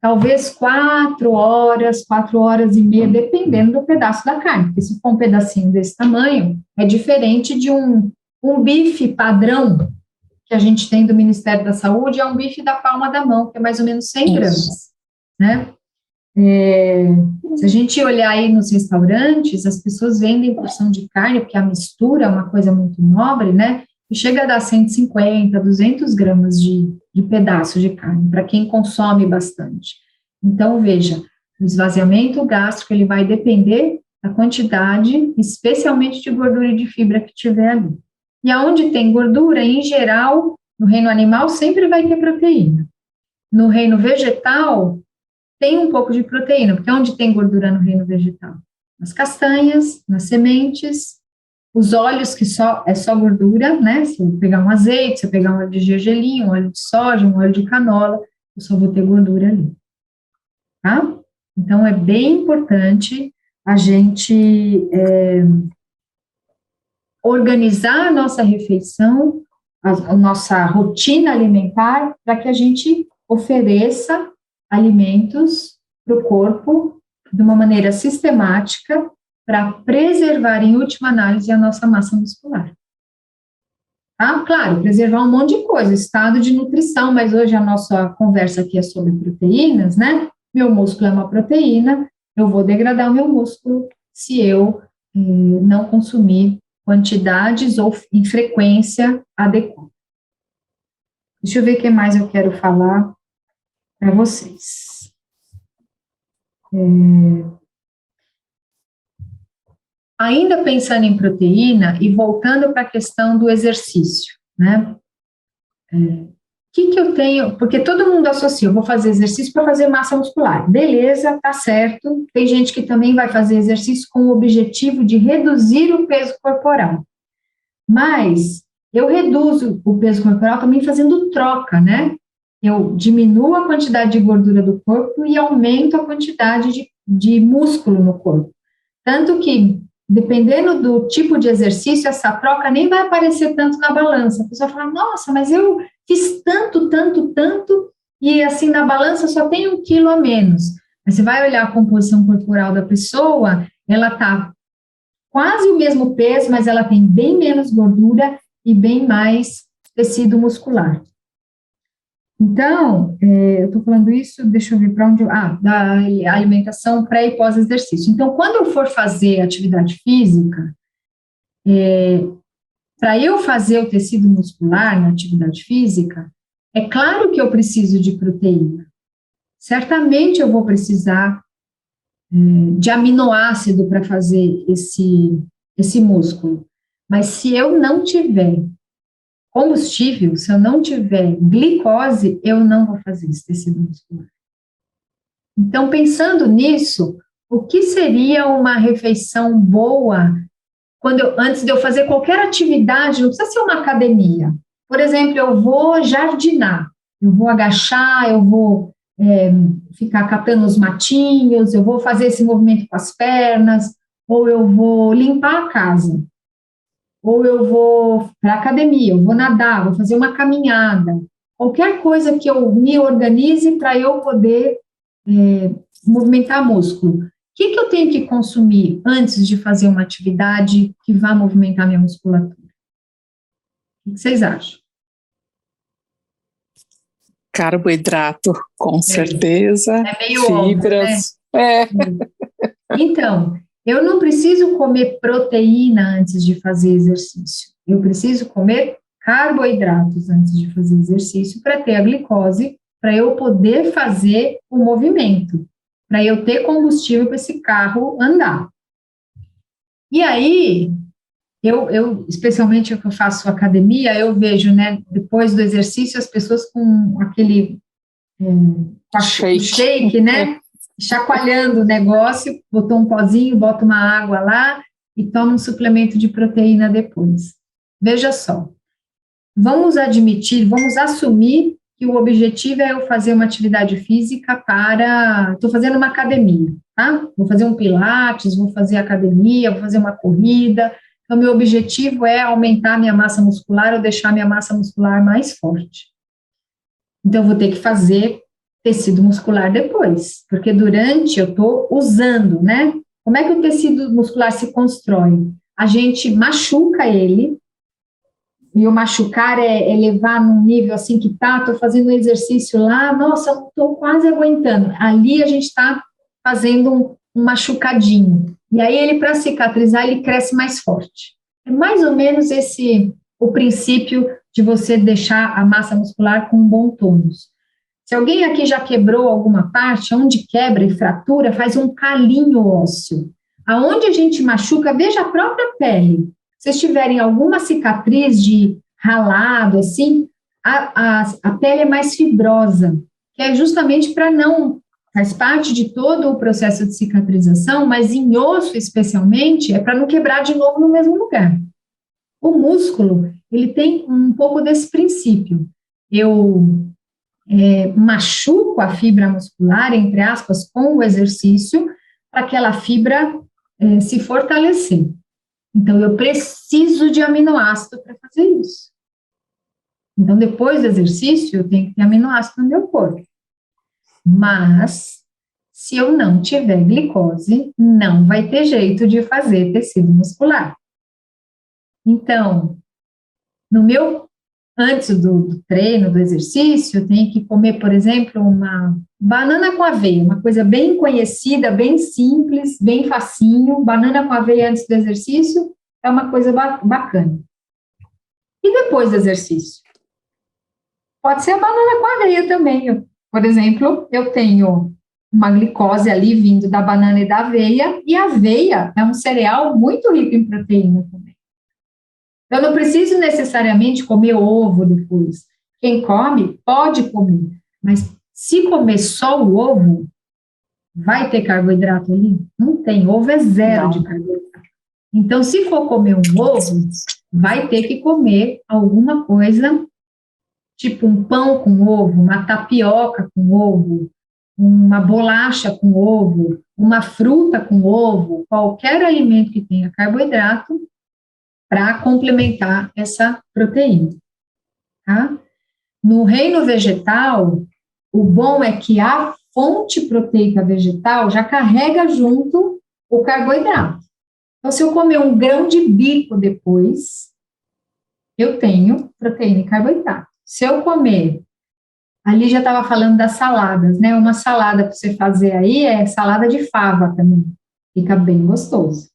talvez 4 horas, 4 horas e meia, dependendo do pedaço da carne, porque se for um pedacinho desse tamanho, é diferente de um bife padrão que a gente tem do Ministério da Saúde, é um bife da palma da mão, que é mais ou menos 100 gramas, né? Se a gente olhar aí nos restaurantes, as pessoas vendem porção de carne, porque a mistura é uma coisa muito nobre, né? E chega a dar 150, 200 gramas de pedaço de carne, para quem consome bastante. Então, veja, o esvaziamento gástrico, ele vai depender da quantidade, especialmente de gordura e de fibra que tiver ali. E aonde tem gordura, em geral, no reino animal, sempre vai ter proteína. No reino vegetal, tem um pouco de proteína, porque onde tem gordura no reino vegetal? Nas castanhas, nas sementes, os óleos, que é só gordura, né? Se eu pegar um azeite, se eu pegar um óleo de gergelim, um óleo de soja, um óleo de canola, eu só vou ter gordura ali, tá? Então, é bem importante a gente organizar a nossa refeição, a nossa rotina alimentar, para que a gente ofereça alimentos para o corpo de uma maneira sistemática, para preservar, em última análise, a nossa massa muscular. Tá? Claro, preservar um monte de coisa, estado de nutrição, mas hoje a nossa conversa aqui é sobre proteínas, né? Meu músculo é uma proteína, eu vou degradar o meu músculo se eu não consumir quantidades ou em frequência adequada. Deixa eu ver o que mais eu quero falar para vocês. Ainda pensando em proteína e voltando para a questão do exercício, né? O que eu tenho? Porque todo mundo associa, eu vou fazer exercício para fazer massa muscular. Beleza, tá certo. Tem gente que também vai fazer exercício com o objetivo de reduzir o peso corporal. Mas eu reduzo o peso corporal também fazendo troca, né? Eu diminuo a quantidade de gordura do corpo e aumento a quantidade de músculo no corpo. Tanto que, dependendo do tipo de exercício, essa troca nem vai aparecer tanto na balança. A pessoa fala, nossa, mas eu fiz tanto, e assim, na balança só tem 1 quilo a menos. Mas você vai olhar a composição corporal da pessoa, ela está quase o mesmo peso, mas ela tem bem menos gordura e bem mais tecido muscular. Então, eu estou falando isso, deixa eu ver para onde... da alimentação pré e pós-exercício. Então, quando eu for fazer atividade física, para eu fazer o tecido muscular na atividade física, é claro que eu preciso de proteína. Certamente eu vou precisar de aminoácido para fazer esse músculo. Mas se eu não tiver combustível, se eu não tiver glicose, eu não vou fazer esse tecido muscular. Então, pensando nisso, o que seria uma refeição boa antes de eu fazer qualquer atividade, não precisa ser uma academia. Por exemplo, eu vou jardinar, eu vou agachar, eu vou ficar catando os matinhos, eu vou fazer esse movimento com as pernas, ou eu vou limpar a casa, ou eu vou para a academia, eu vou nadar, vou fazer uma caminhada, qualquer coisa que eu me organize para eu poder movimentar músculo. O que eu tenho que consumir antes de fazer uma atividade que vá movimentar minha musculatura? O que vocês acham? Carboidrato, com certeza. É meio fibras. Óbvio, né? Então, eu não preciso comer proteína antes de fazer exercício. Eu preciso comer carboidratos antes de fazer exercício para ter a glicose, para eu poder fazer o movimento, para eu ter combustível para esse carro andar. E aí, especialmente o que eu faço academia, eu vejo, né, depois do exercício, as pessoas com aquele shake, né, chacoalhando o negócio, botou um pozinho, bota uma água lá e toma um suplemento de proteína depois. Veja só, vamos assumir que o objetivo é eu fazer uma atividade física estou fazendo uma academia, tá? Vou fazer um pilates, vou fazer academia, vou fazer uma corrida. Então, meu objetivo é aumentar minha massa muscular ou deixar minha massa muscular mais forte. Então, eu vou ter que fazer tecido muscular depois, porque durante eu estou usando, né? Como é que o tecido muscular se constrói? A gente machuca ele, e o machucar é levar num nível assim que estou fazendo um exercício lá, nossa, estou quase aguentando. Ali a gente está fazendo um machucadinho. E aí ele, para cicatrizar, ele cresce mais forte. É mais ou menos o princípio de você deixar a massa muscular com um bom tônus. Se alguém aqui já quebrou alguma parte, onde quebra e fratura, faz um calinho ósseo. Aonde a gente machuca, veja a própria pele. Se vocês tiverem alguma cicatriz de ralado, assim, a pele é mais fibrosa, que é justamente para não... Faz parte de todo o processo de cicatrização, mas em osso, especialmente, é para não quebrar de novo no mesmo lugar. O músculo, ele tem um pouco desse princípio. Eu machuco a fibra muscular, entre aspas, com o exercício, para aquela fibra se fortalecer. Então, eu preciso de aminoácido para fazer isso. Então, depois do exercício, eu tenho que ter aminoácido no meu corpo. Mas, se eu não tiver glicose, não vai ter jeito de fazer tecido muscular. Então, antes do treino, do exercício, eu tenho que comer, por exemplo, uma banana com aveia, uma coisa bem conhecida, bem simples, bem facinho. Banana com aveia antes do exercício é uma coisa bacana. E depois do exercício? Pode ser a banana com aveia também. Por exemplo, eu tenho uma glicose ali vindo da banana e da aveia, e a aveia é um cereal muito rico em proteína também. Eu não preciso necessariamente comer ovo depois. Quem come, pode comer, mas se comer só o ovo, vai ter carboidrato ali? Não tem, ovo é zero de carboidrato. Então, se for comer um ovo, vai ter que comer alguma coisa, tipo um pão com ovo, uma tapioca com ovo, uma bolacha com ovo, uma fruta com ovo, qualquer alimento que tenha carboidrato, para complementar essa proteína, tá? No reino vegetal, o bom é que a fonte proteica vegetal já carrega junto o carboidrato. Então, se eu comer um grão de bico depois, eu tenho proteína e carboidrato. Se eu comer, ali já estava falando das saladas, né? Uma salada para você fazer aí é salada de fava também, fica bem gostoso.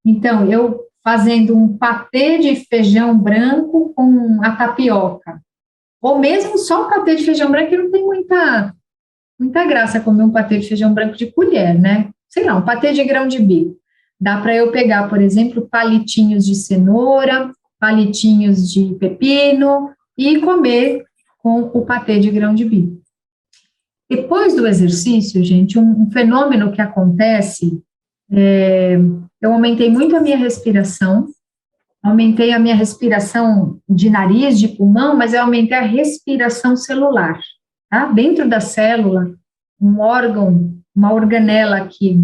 Então, eu fazendo um patê de feijão branco com a tapioca, ou mesmo só o patê de feijão branco, que não tem muita graça comer um patê de feijão branco de colher, né? Sei lá, um patê de grão de bico. Dá para eu pegar, por exemplo, palitinhos de cenoura, palitinhos de pepino e comer com o patê de grão de bico. Depois do exercício, gente, um fenômeno que acontece, eu aumentei muito a minha respiração, aumentei a minha respiração de nariz, de pulmão, mas eu aumentei a respiração celular, tá? Dentro da célula, um órgão, uma organela que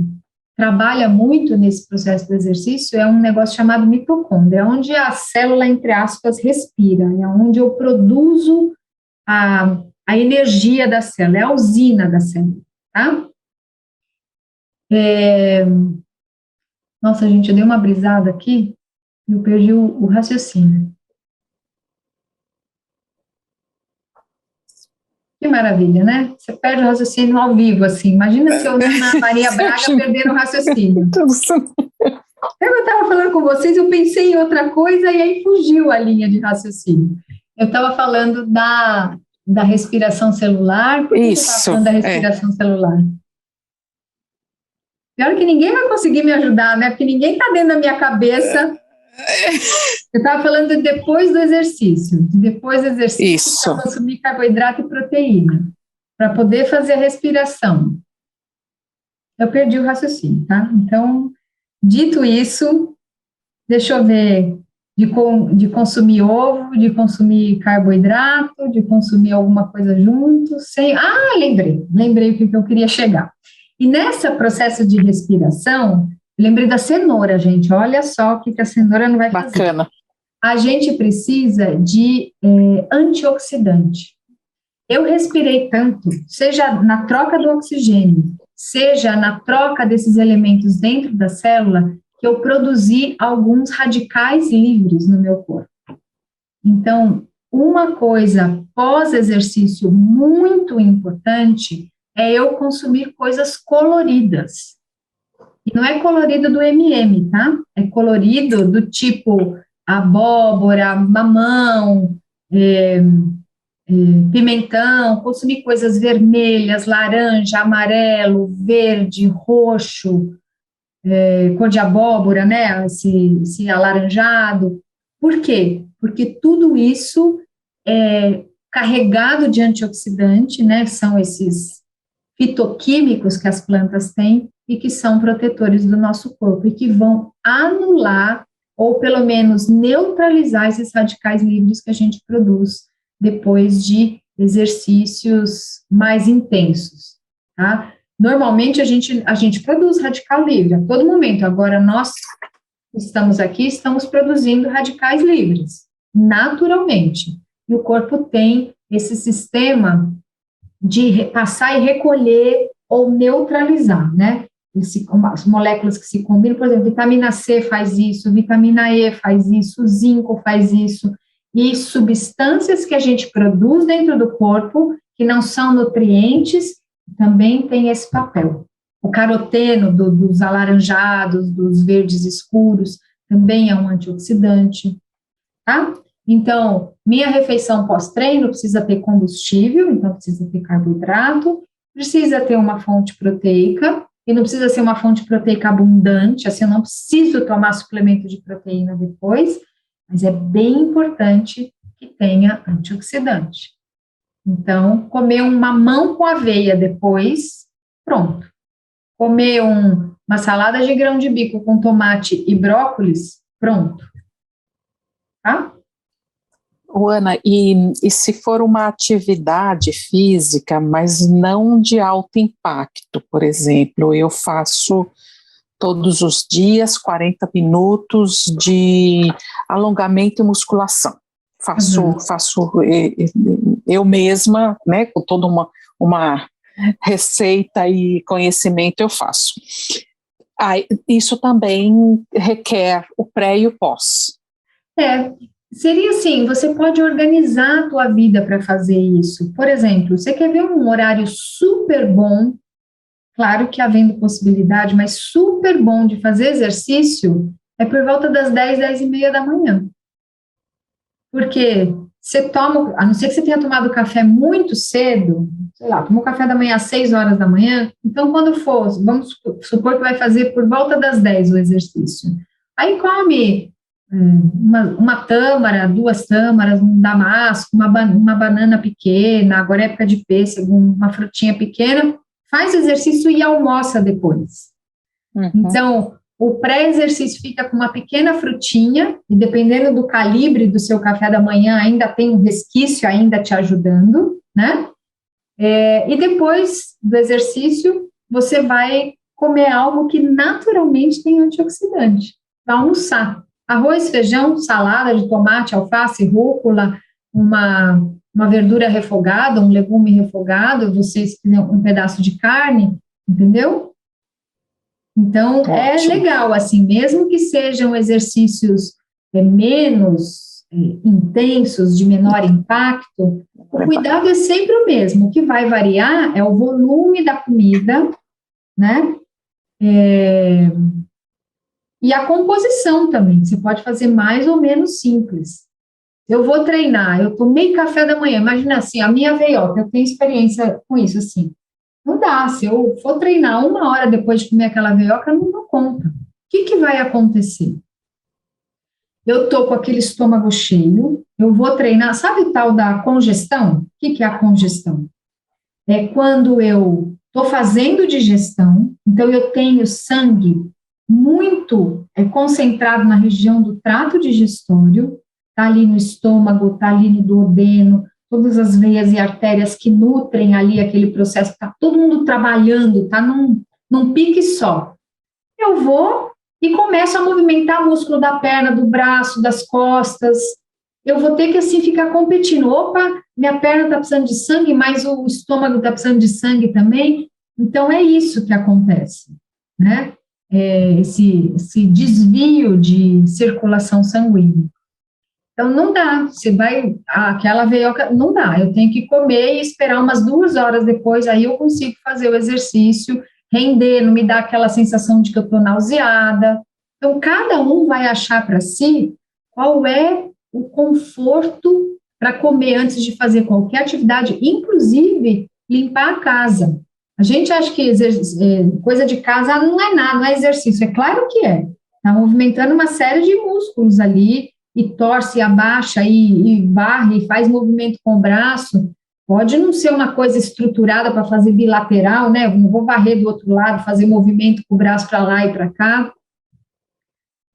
trabalha muito nesse processo do exercício é um negócio chamado mitocôndria, onde a célula, entre aspas, respira, é onde eu produzo a energia da célula, é a usina da célula, tá? Nossa, gente, eu dei uma brisada aqui e eu perdi o raciocínio. Que maravilha, né? Você perde o raciocínio ao vivo, assim. Imagina se eu, Ana Maria Braga, perder o raciocínio. Eu estava falando com vocês, eu pensei em outra coisa e aí fugiu a linha de raciocínio. Eu estava falando da respiração celular. Por que eu estava falando da respiração celular? Pior que ninguém vai conseguir me ajudar, né? Porque ninguém está dentro da minha cabeça. Eu estava falando depois do exercício. Depois do exercício, para consumir carboidrato e proteína, para poder fazer a respiração. Eu perdi o raciocínio, tá? Então, dito isso, deixa eu ver, de consumir ovo, de consumir carboidrato, de consumir alguma coisa junto, sem... lembrei o que eu queria chegar. E nesse processo de respiração, lembrei da cenoura, gente, olha só o que a cenoura não vai fazer. Bacana. A gente precisa de antioxidante. Eu respirei tanto, seja na troca do oxigênio, seja na troca desses elementos dentro da célula, que eu produzi alguns radicais livres no meu corpo. Então, uma coisa pós-exercício muito importante é eu consumir coisas coloridas. E não é colorido do MM, tá? É colorido do tipo abóbora, mamão, pimentão, consumir coisas vermelhas, laranja, amarelo, verde, roxo, cor de abóbora, né, esse alaranjado. Por quê? Porque tudo isso é carregado de antioxidante, né, são esses fitoquímicos que as plantas têm e que são protetores do nosso corpo e que vão anular ou pelo menos neutralizar esses radicais livres que a gente produz depois de exercícios mais intensos, tá? Normalmente a gente produz radical livre a todo momento, agora nós estamos aqui, estamos produzindo radicais livres, naturalmente, e o corpo tem esse sistema de passar e recolher ou neutralizar, né? As moléculas que se combinam, por exemplo, vitamina C faz isso, vitamina E faz isso, zinco faz isso, e substâncias que a gente produz dentro do corpo, que não são nutrientes, também tem esse papel. O caroteno dos alaranjados, dos verdes escuros, também é um antioxidante, tá? Então, minha refeição pós-treino precisa ter combustível, então precisa ter carboidrato, precisa ter uma fonte proteica, e não precisa ser uma fonte proteica abundante, assim, eu não preciso tomar suplemento de proteína depois, mas é bem importante que tenha antioxidante. Então, comer um mamão com aveia depois, pronto. Comer uma salada de grão de bico com tomate e brócolis, pronto. Tá? Ana, e se for uma atividade física, mas não de alto impacto, por exemplo, eu faço todos os dias 40 minutos de alongamento e musculação. Faço eu mesma, né, com toda uma receita e conhecimento eu faço. Isso também requer o pré e o pós. Seria assim, você pode organizar a tua vida para fazer isso. Por exemplo, você quer ver um horário super bom, claro que havendo possibilidade, mas super bom de fazer exercício, é por volta das 10, 10:30 da manhã. Porque você toma, a não ser que você tenha tomado café muito cedo, sei lá, tomou café da manhã às 6 horas da manhã, então quando for, vamos supor que vai fazer por volta das 10 o exercício. Aí come uma tâmara, 2 tâmaras, um damasco, uma banana pequena, agora é época de pêssego, uma frutinha pequena, faz exercício e almoça depois. Então, o pré-exercício fica com uma pequena frutinha, e dependendo do calibre do seu café da manhã, ainda tem um resquício ainda te ajudando, né? E depois do exercício, você vai comer algo que naturalmente tem antioxidante. Vai almoçar. Arroz, feijão, salada de tomate, alface, rúcula, uma verdura refogada, um legume refogado, vocês quiserem um pedaço de carne, entendeu? Então, é legal, assim, mesmo que sejam exercícios menos intensos, de menor impacto, o cuidado é sempre o mesmo. O que vai variar é o volume da comida, né? E a composição também. Você pode fazer mais ou menos simples. Eu vou treinar, eu tomei café da manhã, imagina assim, a minha veioca, eu tenho experiência com isso, assim. Não dá, se eu for treinar 1 hora depois de comer aquela veioca, eu não dou conta. O que vai acontecer? Eu tô com aquele estômago cheio, eu vou treinar, sabe o tal da congestão? O que é a congestão? É quando eu tô fazendo digestão, então eu tenho sangue muito concentrado na região do trato digestório, tá ali no estômago, tá ali no duodeno, todas as veias e artérias que nutrem ali aquele processo, está todo mundo trabalhando, está num pique só. Eu vou e começo a movimentar o músculo da perna, do braço, das costas. Eu vou ter que, assim, ficar competindo. Opa, minha perna está precisando de sangue, mas o estômago está precisando de sangue também. Então, é isso que acontece, né? Esse desvio de circulação sanguínea. Então, não dá, aquela veioca, não dá, eu tenho que comer e esperar umas 2 horas depois, aí eu consigo fazer o exercício, render, não me dá aquela sensação de que eu estou nauseada. Então, cada um vai achar para si qual é o conforto para comer antes de fazer qualquer atividade, inclusive limpar a casa. A gente acha que coisa de casa não é nada, não é exercício, é claro que é. Está movimentando uma série de músculos ali, e torce, abaixa, e varre, e faz movimento com o braço, pode não ser uma coisa estruturada para fazer bilateral, né, eu não vou varrer do outro lado, fazer movimento com o braço para lá e para cá,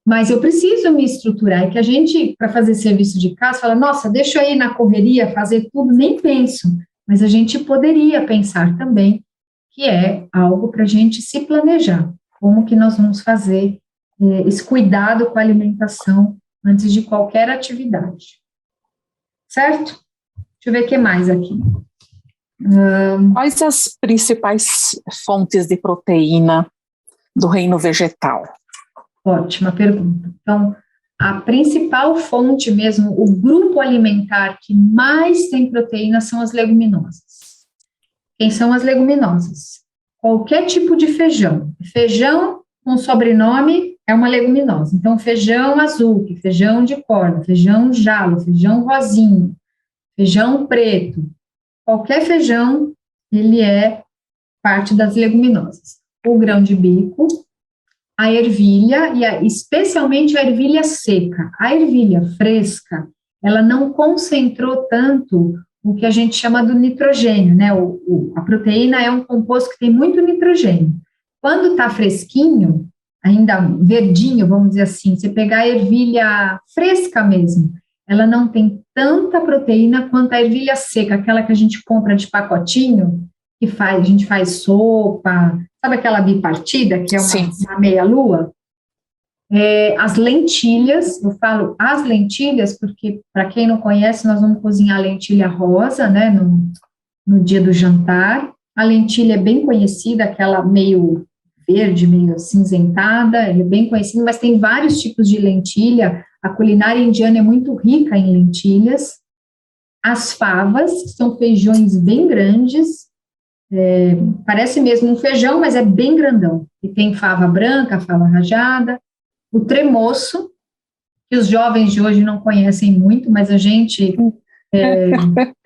mas eu preciso me estruturar, é que a gente, para fazer serviço de casa, fala, nossa, deixa eu ir na correria, fazer tudo, nem penso, mas a gente poderia pensar também que é algo para a gente se planejar, como que nós vamos fazer esse cuidado com a alimentação antes de qualquer atividade. Certo? Deixa eu ver o que mais aqui. Quais as principais fontes de proteína do reino vegetal? Ótima pergunta. Então, a principal fonte mesmo, o grupo alimentar que mais tem proteína são as leguminosas. Quem são as leguminosas? Qualquer tipo de feijão. Feijão com sobrenome é uma leguminosa. Então, feijão azul, feijão de corda, feijão jalo, feijão rosinho, feijão preto. Qualquer feijão, ele é parte das leguminosas. O grão de bico, a ervilha, e especialmente a ervilha seca. A ervilha fresca, ela não concentrou tanto o que a gente chama do nitrogênio, né? A proteína é um composto que tem muito nitrogênio. Quando está fresquinho, ainda verdinho, vamos dizer assim, você pegar a ervilha fresca mesmo, ela não tem tanta proteína quanto a ervilha seca, aquela que a gente compra de pacotinho, a gente faz sopa, sabe aquela bipartida, que é uma meia-lua? As lentilhas, eu falo as lentilhas, porque, para quem não conhece, nós vamos cozinhar lentilha rosa, né, no dia do jantar. A lentilha é bem conhecida, aquela meio verde, meio acinzentada, ele é bem conhecido, mas tem vários tipos de lentilha. A culinária indiana é muito rica em lentilhas. As favas, que são feijões bem grandes, parece mesmo um feijão, mas é bem grandão. E tem fava branca, fava rajada. O tremoço, que os jovens de hoje não conhecem muito, mas a gente,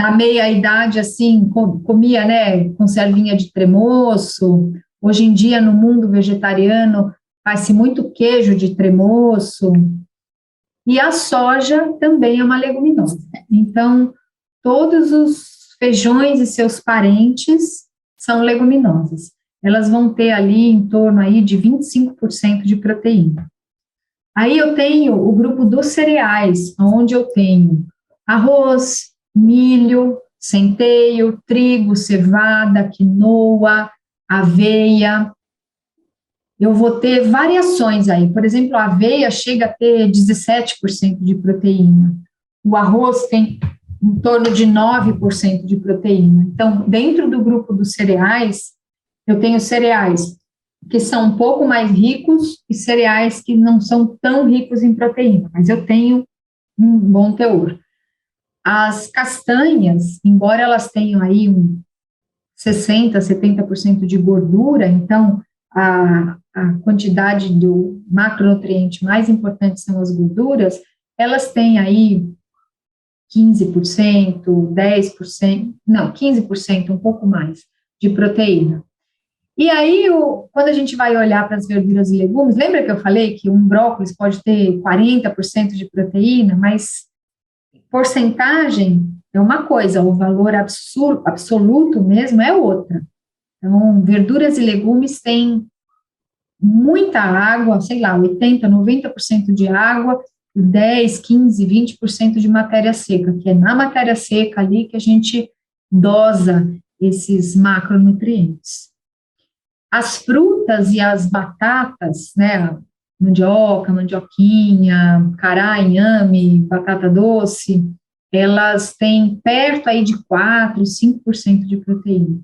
na meia idade, assim, comia, né, conservinha de tremoço. Hoje em dia, no mundo vegetariano, faz-se muito queijo de tremoço. E a soja também é uma leguminosa. Então, todos os feijões e seus parentes são leguminosas. Elas vão ter ali em torno aí de 25% de proteína. Aí eu tenho o grupo dos cereais, onde eu tenho arroz, milho, centeio, trigo, cevada, quinoa, aveia. Eu vou ter variações aí. Por exemplo, a aveia chega a ter 17% de proteína. O arroz tem em torno de 9% de proteína. Então, dentro do grupo dos cereais, eu tenho cereais que são um pouco mais ricos e cereais que não são tão ricos em proteína, mas eu tenho um bom teor. As castanhas, embora elas tenham aí 60%, 70% de gordura, então a quantidade do macronutriente mais importante são as gorduras, elas têm aí 15%, 10%, não, 15%, um pouco mais, de proteína. E aí, quando a gente vai olhar para as verduras e legumes, lembra que eu falei que um brócolis pode ter 40% de proteína, mas porcentagem é uma coisa, o valor absoluto mesmo é outra. Então, verduras e legumes têm muita água, sei lá, 80%, 90% de água, 10%, 15%, 20% de matéria seca, que é na matéria seca ali que a gente dosa esses macronutrientes. As frutas e as batatas, né, mandioca, mandioquinha, cará, inhame, batata doce, elas têm perto aí de 4%, 5% de proteína.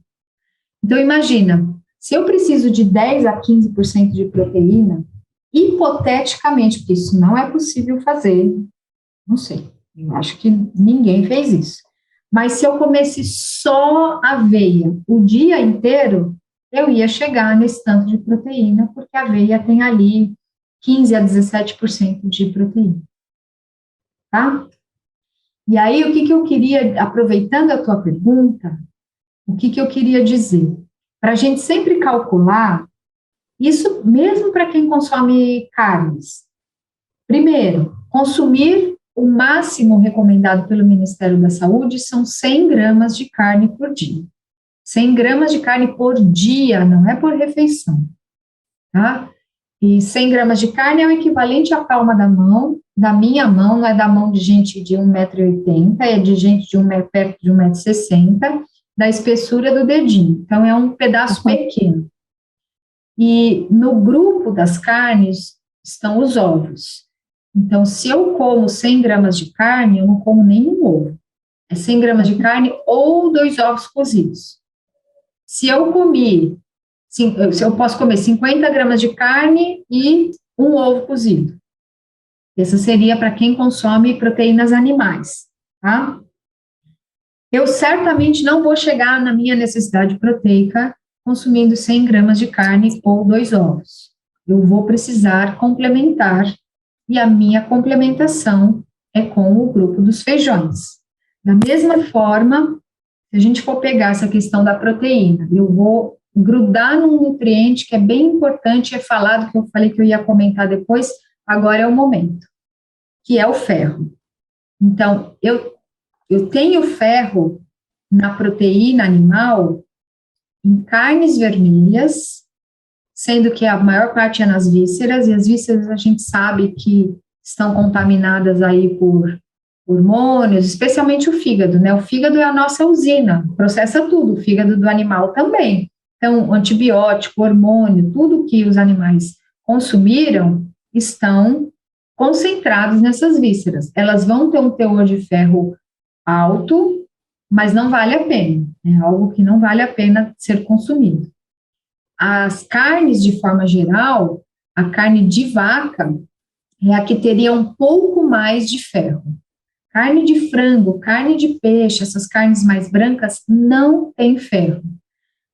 Então, imagina, se eu preciso de 10% a 15% de proteína, hipoteticamente, porque isso não é possível fazer, não sei, eu acho que ninguém fez isso, mas se eu comesse só aveia o dia inteiro, eu ia chegar nesse tanto de proteína, porque a aveia tem ali 15% a 17% de proteína, tá? E aí, o que eu queria, aproveitando a tua pergunta, o que eu queria dizer? Para a gente sempre calcular, isso mesmo para quem consome carnes. Primeiro, consumir o máximo recomendado pelo Ministério da Saúde são 100 gramas de carne por dia. 100 gramas de carne por dia, não é por refeição, tá? E 100 gramas de carne é o equivalente à palma da mão, da minha mão, não é da mão de gente de 1,80 m, é de gente de perto de 1,60 m, da espessura do dedinho. Então, é um pedaço pequeno. E no grupo das carnes estão os ovos. Então, se eu como 100 gramas de carne, eu não como nenhum ovo. É 100 gramas de carne ou 2 ovos cozidos. Se eu posso comer 50 gramas de carne e um ovo cozido. Essa seria para quem consome proteínas animais, tá? Eu certamente não vou chegar na minha necessidade proteica consumindo 100 gramas de carne ou 2 ovos. Eu vou precisar complementar, e a minha complementação é com o grupo dos feijões. Da mesma forma, se a gente for pegar essa questão da proteína, eu vou grudar num nutriente que é bem importante, é falado, que eu falei que eu ia comentar depois, agora é o momento, que é o ferro. Então, eu tenho ferro na proteína animal em carnes vermelhas, sendo que a maior parte é nas vísceras, e as vísceras a gente sabe que estão contaminadas aí por hormônios, especialmente o fígado, né? O fígado é a nossa usina, processa tudo, o fígado do animal também. Então, antibiótico, hormônio, tudo que os animais consumiram estão concentrados nessas vísceras. Elas vão ter um teor de ferro alto, mas não vale a pena, é algo que não vale a pena ser consumido. as carnes, de forma geral, a carne de vaca é a que teria um pouco mais de ferro. Carne de frango, carne de peixe, essas carnes mais brancas, não tem ferro.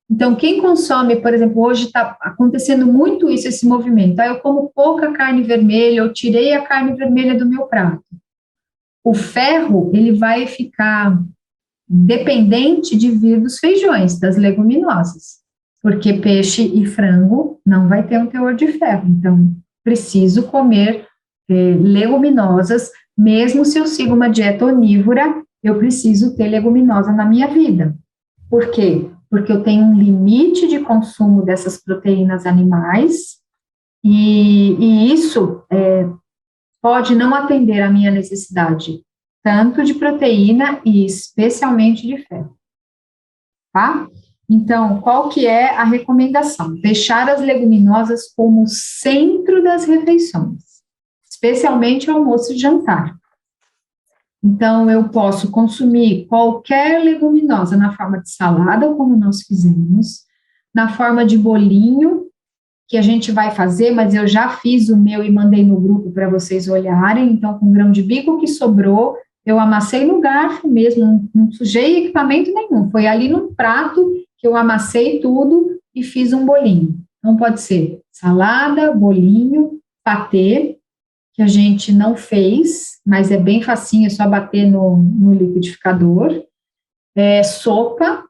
Então, quem consome, por exemplo, hoje está acontecendo muito isso, esse movimento. Eu como pouca carne vermelha, eu tirei a carne vermelha do meu prato. O ferro, ele vai ficar dependente de vir dos feijões, das leguminosas, porque peixe e frango não vai ter um teor de ferro. Então, preciso comer leguminosas, mesmo se eu sigo uma dieta onívora, eu preciso ter leguminosa na minha vida. Por quê? Porque eu tenho um limite de consumo dessas proteínas animais, e isso pode não atender à minha necessidade, tanto de proteína e especialmente de ferro, tá? Então, qual que é a recomendação? Deixar as leguminosas como centro das refeições, especialmente almoço e jantar. Então, eu posso consumir qualquer leguminosa na forma de salada, como nós fizemos, na forma de bolinho, que a gente vai fazer, mas eu já fiz o meu e mandei no grupo para vocês olharem. Então, com grão de bico que sobrou, eu amassei no garfo mesmo, não sujei equipamento nenhum, foi ali num prato que eu amassei tudo e fiz um bolinho. Então, pode ser salada, bolinho, patê, que a gente não fez, mas é bem facinho, é só bater no liquidificador. Sopa,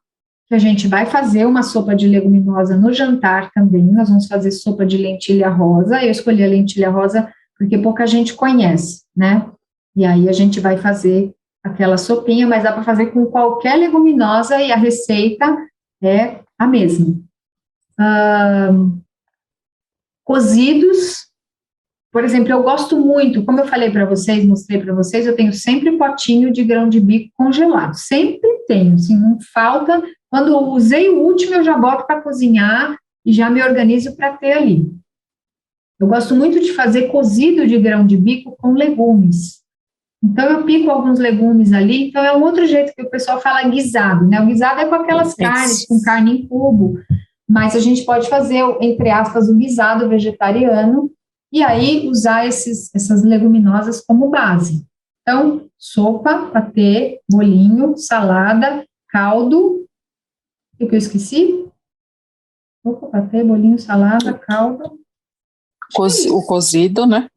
que a gente vai fazer uma sopa de leguminosa no jantar também, nós vamos fazer sopa de lentilha rosa, eu escolhi a lentilha rosa porque pouca gente conhece, né? E aí a gente vai fazer aquela sopinha, mas dá para fazer com qualquer leguminosa e a receita é a mesma. Cozidos, por exemplo, eu gosto muito, como eu falei para vocês, mostrei para vocês, eu tenho sempre potinho de grão de bico congelado, sempre tenho, assim, não falta. Quando eu usei o último, eu já boto para cozinhar e já me organizo para ter ali. Eu gosto muito de fazer cozido de grão de bico com legumes. Então, eu pico alguns legumes ali, então é um outro jeito que o pessoal fala guisado, né? O guisado é com aquelas carnes, com carne em cubo, mas a gente pode fazer, entre aspas, o guisado vegetariano, e aí usar essas leguminosas como base. Então, sopa, patê, bolinho, salada, caldo, o que eu esqueci? Sopa, patê, bolinho, salada, caldo. O cozido, né?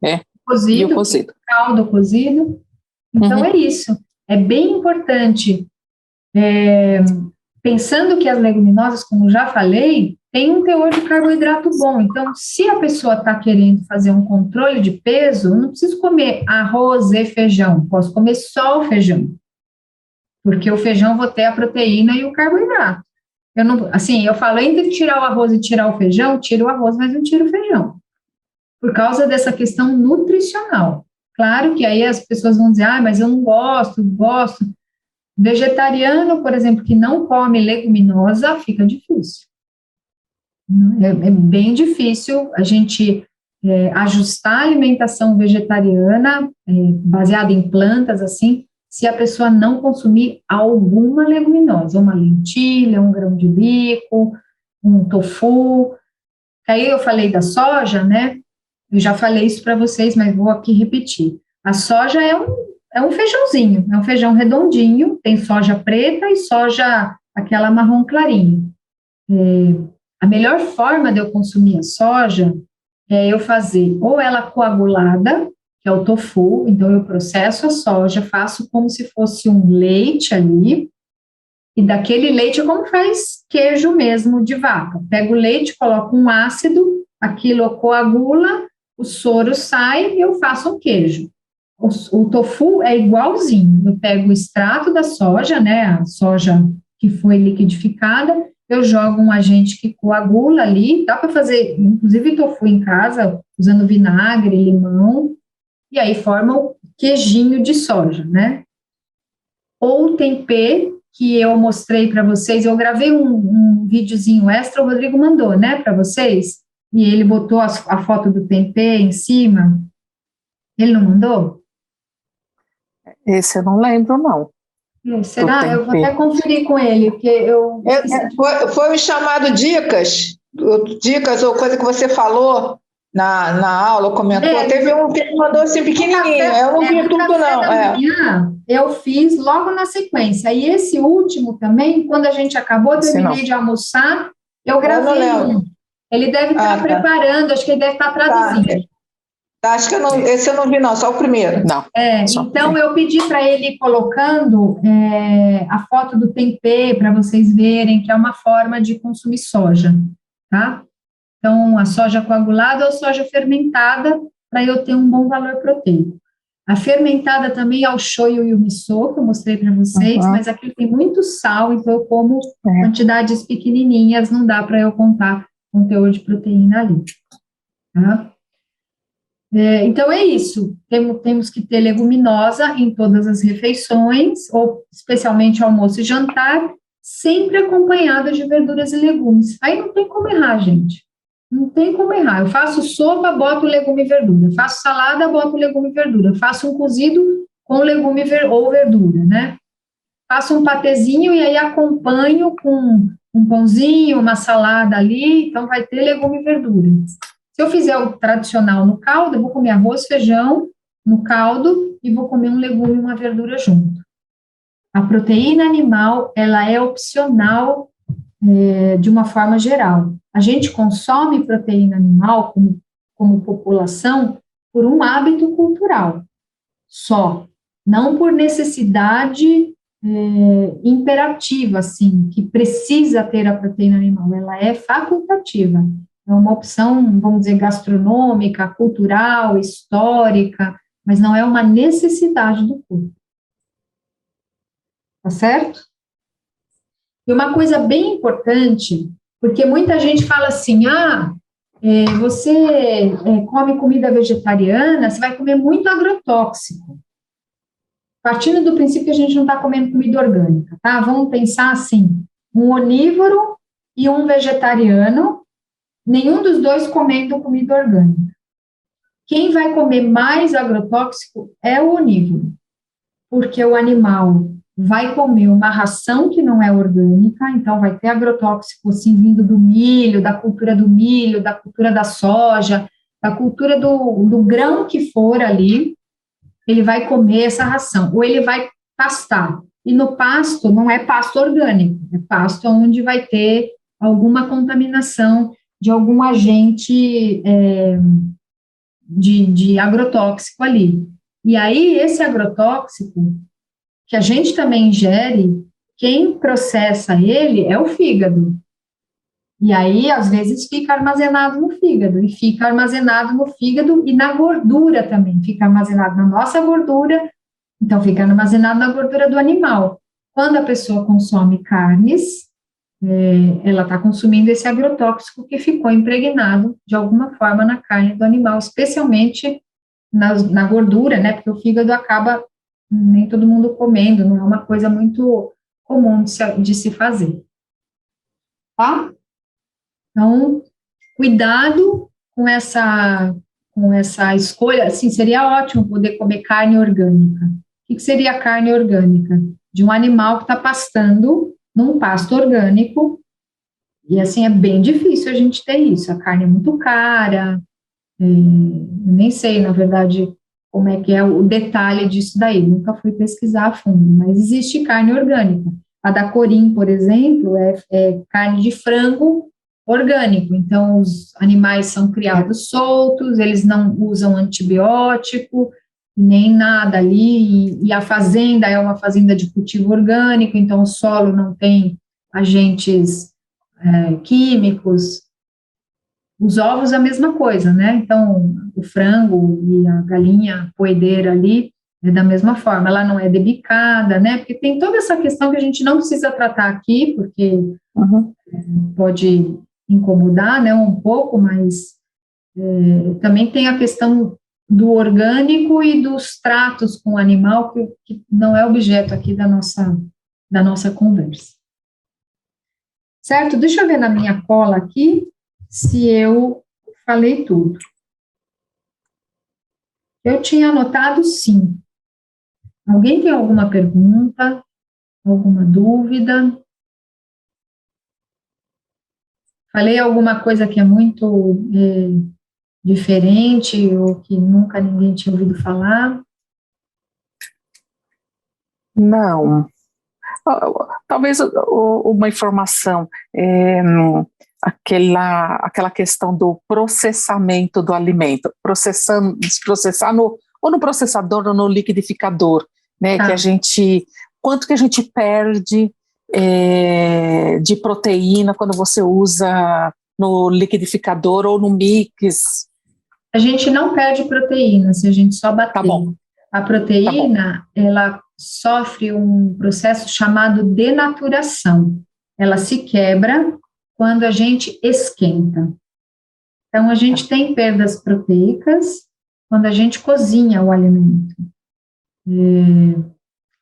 Cozido, e o cozido. Caldo cozido. Então, é isso. É bem importante, pensando que as leguminosas, como já falei, tem um teor de carboidrato bom. Então, se a pessoa está querendo fazer um controle de peso, eu não preciso comer arroz e feijão, posso comer só o feijão. Porque o feijão vou ter a proteína e o carboidrato. Eu não, assim, eu falo, entre tirar o arroz e tirar o feijão, tiro o arroz, mas não tiro o feijão. Por causa dessa questão nutricional. Claro que aí as pessoas vão dizer, mas eu não gosto. Vegetariano, por exemplo, que não come leguminosa, fica difícil. É bem difícil a gente ajustar a alimentação vegetariana, baseada em plantas, assim, se a pessoa não consumir alguma leguminosa, uma lentilha, um grão de bico, um tofu. Aí eu falei da soja, né? Eu já falei isso para vocês, mas vou aqui repetir. A soja é um feijãozinho, é um feijão redondinho, tem soja preta e soja aquela marrom clarinho. A melhor forma de eu consumir a soja é eu fazer ou ela coagulada, que é o tofu, então eu processo a soja, faço como se fosse um leite ali, e daquele leite é como faz queijo mesmo de vaca. Pego o leite, coloco um ácido, aquilo coagula, o soro sai e eu faço um queijo. O tofu é igualzinho, eu pego o extrato da soja, né, a soja que foi liquidificada, eu jogo um agente que coagula ali, dá para fazer, inclusive, tofu em casa, usando vinagre, limão, e aí forma o queijinho de soja, né? Ou tempê, que eu mostrei para vocês, eu gravei um videozinho extra, o Rodrigo mandou, né, para vocês, e ele botou a foto do tempê em cima. Ele não mandou? Esse eu não lembro, não. Será? Eu vou até conferir com ele, porque eu... Foi o chamado Dicas. dicas ou coisa que você falou na aula, comentou. Teve um que mandou assim pequenininho, eu não vi tudo não. Manhã, eu fiz logo na sequência, e esse último também, quando a gente acabou, terminei de almoçar, eu gravei um. Ele deve estar preparando, acho que ele deve estar traduzindo. Acho que esse eu não vi não, só o primeiro. Não. Então eu pedi para ele ir colocando a foto do tempê para vocês verem que é uma forma de consumir soja, tá? Então a soja coagulada ou soja fermentada para eu ter um bom valor proteico. A fermentada também é o shoyu e o miso, que eu mostrei para vocês, mas aqui tem muito sal, então eu como quantidades pequenininhas, não dá para eu contar o conteúdo de proteína ali, tá? Então é isso, temos que ter leguminosa em todas as refeições, ou especialmente almoço e jantar, sempre acompanhada de verduras e legumes. Aí não tem como errar, gente. Não tem como errar. Eu faço sopa, boto legume e verdura. Faço salada, boto legume e verdura. Faço um cozido com legume ou verdura, né? Faço um patezinho e aí acompanho com um pãozinho, uma salada ali, então vai ter legume e verdura. Se eu fizer o tradicional no caldo, eu vou comer arroz, feijão no caldo e vou comer um legume e uma verdura junto. A proteína animal, ela é opcional de uma forma geral. A gente consome proteína animal como população por um hábito cultural só, não por necessidade imperativa, assim, que precisa ter a proteína animal, ela é facultativa. É uma opção, vamos dizer, gastronômica, cultural, histórica, mas não é uma necessidade do corpo. Tá certo? E uma coisa bem importante, porque muita gente fala assim, você come comida vegetariana, você vai comer muito agrotóxico. Partindo do princípio que a gente não está comendo comida orgânica, tá? Vamos pensar assim, um onívoro e um vegetariano, nenhum dos dois comendo comida orgânica. Quem vai comer mais agrotóxico é o onívoro, porque o animal vai comer uma ração que não é orgânica, então vai ter agrotóxico assim vindo do milho, da cultura da soja, da cultura do grão que for ali, ele vai comer essa ração, ou ele vai pastar. E no pasto não é pasto orgânico, é pasto onde vai ter alguma contaminação de algum agente de agrotóxico ali. E aí, esse agrotóxico, que a gente também ingere, quem processa ele é o fígado. E aí, às vezes, fica armazenado no fígado, e fica armazenado no fígado e na gordura também, fica armazenado na nossa gordura, então fica armazenado na gordura do animal. Quando a pessoa consome carnes, ela está consumindo esse agrotóxico que ficou impregnado de alguma forma na carne do animal, especialmente na gordura, né, porque o fígado acaba nem todo mundo comendo, não é uma coisa muito comum de se fazer. Tá? Então, cuidado com essa escolha, assim, seria ótimo poder comer carne orgânica. O que seria carne orgânica? De um animal que está pastando num pasto orgânico, e assim, é bem difícil a gente ter isso, a carne é muito cara, nem sei, na verdade, como é que é o detalhe disso daí, nunca fui pesquisar a fundo, mas existe carne orgânica. A da Corim, por exemplo, é carne de frango orgânico, então os animais são criados soltos, eles não usam antibiótico, nem nada ali, e a fazenda é uma fazenda de cultivo orgânico, então o solo não tem agentes químicos. Os ovos, a mesma coisa, né? Então, o frango e a galinha poedeira ali é da mesma forma, ela não é debicada, né? Porque tem toda essa questão que a gente não precisa tratar aqui, porque pode incomodar, né, um pouco, mas também tem a questão do orgânico e dos tratos com o animal, que não é objeto aqui da nossa conversa. Certo? Deixa eu ver na minha cola aqui se eu falei tudo. Eu tinha anotado sim. Alguém tem alguma pergunta? Alguma dúvida? Falei alguma coisa que é muito diferente ou que nunca ninguém tinha ouvido falar? Não. Talvez uma informação, aquela questão do processamento do alimento, processar ou no processador ou no liquidificador, né? Tá. Quanto que a gente perde de proteína quando você usa no liquidificador ou no mix? A gente não perde proteína se a gente só bater. Tá bom. A proteína, ela sofre um processo chamado denaturação. Ela se quebra quando a gente esquenta. Então, a gente tem perdas proteicas quando a gente cozinha o alimento.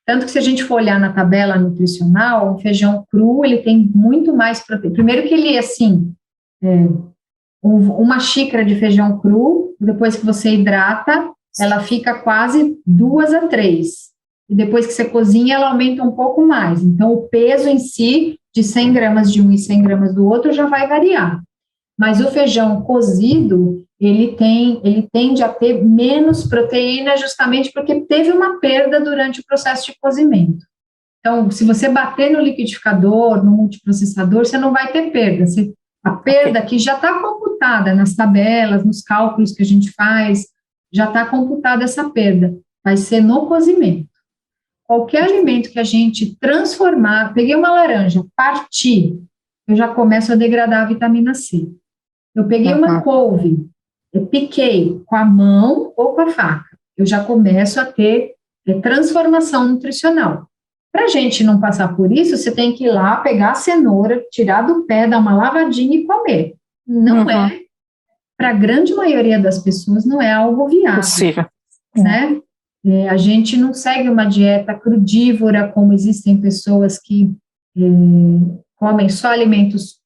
Tanto que se a gente for olhar na tabela nutricional, o feijão cru, ele tem muito mais proteína. Primeiro que ele, assim, uma xícara de feijão cru, depois que você hidrata, ela fica quase 2 a 3. E depois que você cozinha, ela aumenta um pouco mais. Então, o peso em si, de 100 gramas de um e 100 gramas do outro, já vai variar. Mas o feijão cozido, ele tende a ter menos proteína justamente porque teve uma perda durante o processo de cozimento. Então, se você bater no liquidificador, no multiprocessador, você não vai ter perda. A perda que já está computada nas tabelas, nos cálculos que a gente faz, já está computada essa perda. Vai ser no cozimento. Qualquer alimento que a gente transformar, peguei uma laranja, parti, eu já começo a degradar a vitamina C. Eu peguei uma couve, eu piquei com a mão ou com a faca, eu já começo a ter transformação nutricional. Para a gente não passar por isso, você tem que ir lá, pegar a cenoura, tirar do pé, dar uma lavadinha e comer. Não é, para a grande maioria das pessoas, não é algo viável. Possível. Né? A gente não segue uma dieta crudívora, como existem pessoas que comem só alimentos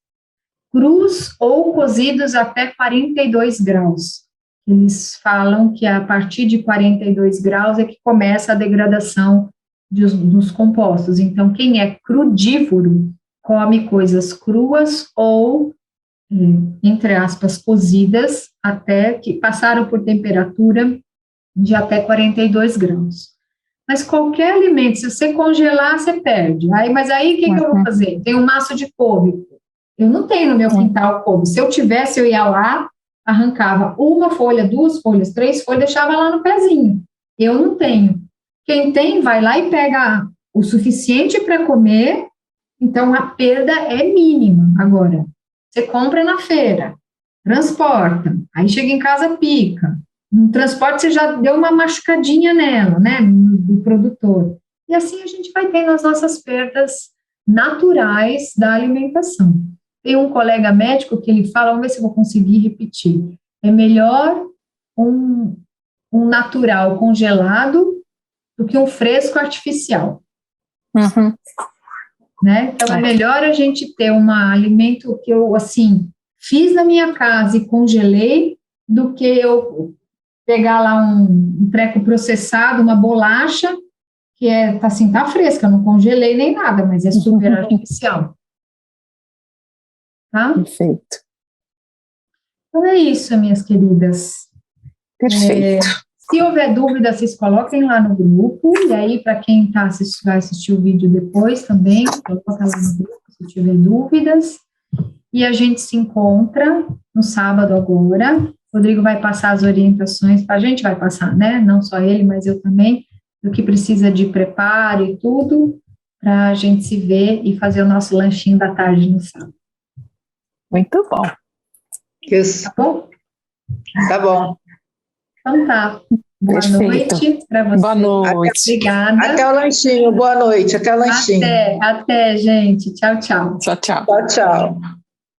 crus ou cozidos até 42 graus. Eles falam que a partir de 42 graus é que começa a degradação dos compostos. Então, quem é crudívoro come coisas cruas ou, entre aspas, cozidas, até que passaram por temperatura de até 42 graus. Mas qualquer alimento, se você congelar, você perde. Mas aí, o que eu vou fazer? Tem um maço de couve. Eu não tenho no meu quintal couve. Se eu tivesse, eu ia lá, arrancava uma folha, 2 folhas, 3 folhas, deixava lá no pezinho. Eu não tenho. Quem tem, vai lá e pega o suficiente para comer, então a perda é mínima. Agora, você compra na feira, transporta, aí chega em casa, pica. No transporte você já deu uma machucadinha nela, né, do produtor. E assim a gente vai tendo as nossas perdas naturais da alimentação. Tem um colega médico que ele fala, vamos ver se eu vou conseguir repetir, é melhor um natural congelado do que um fresco artificial. Né? Então, é melhor a gente ter um alimento que eu, assim, fiz na minha casa e congelei, do que eu pegar lá um treco processado, uma bolacha, que tá fresca, eu não congelei nem nada, mas é super artificial. Tá? Perfeito. Então, é isso, minhas queridas. Perfeito. Se houver dúvida, vocês coloquem lá no grupo, e aí, para quem vai assistir o vídeo depois também, coloca lá no grupo se tiver dúvidas. E a gente se encontra no sábado agora. O Rodrigo vai passar as orientações, a gente vai passar, né? Não só ele, mas eu também, do que precisa de preparo e tudo, para a gente se ver e fazer o nosso lanchinho da tarde no sábado. Muito bom. Isso. Tá bom? Tá bom. Então tá. Boa noite para vocês. Boa noite. Obrigada. Até o lanchinho. Boa noite. Até o lanchinho. Até, gente. Tchau, tchau. Tchau, tchau. Tchau, tchau.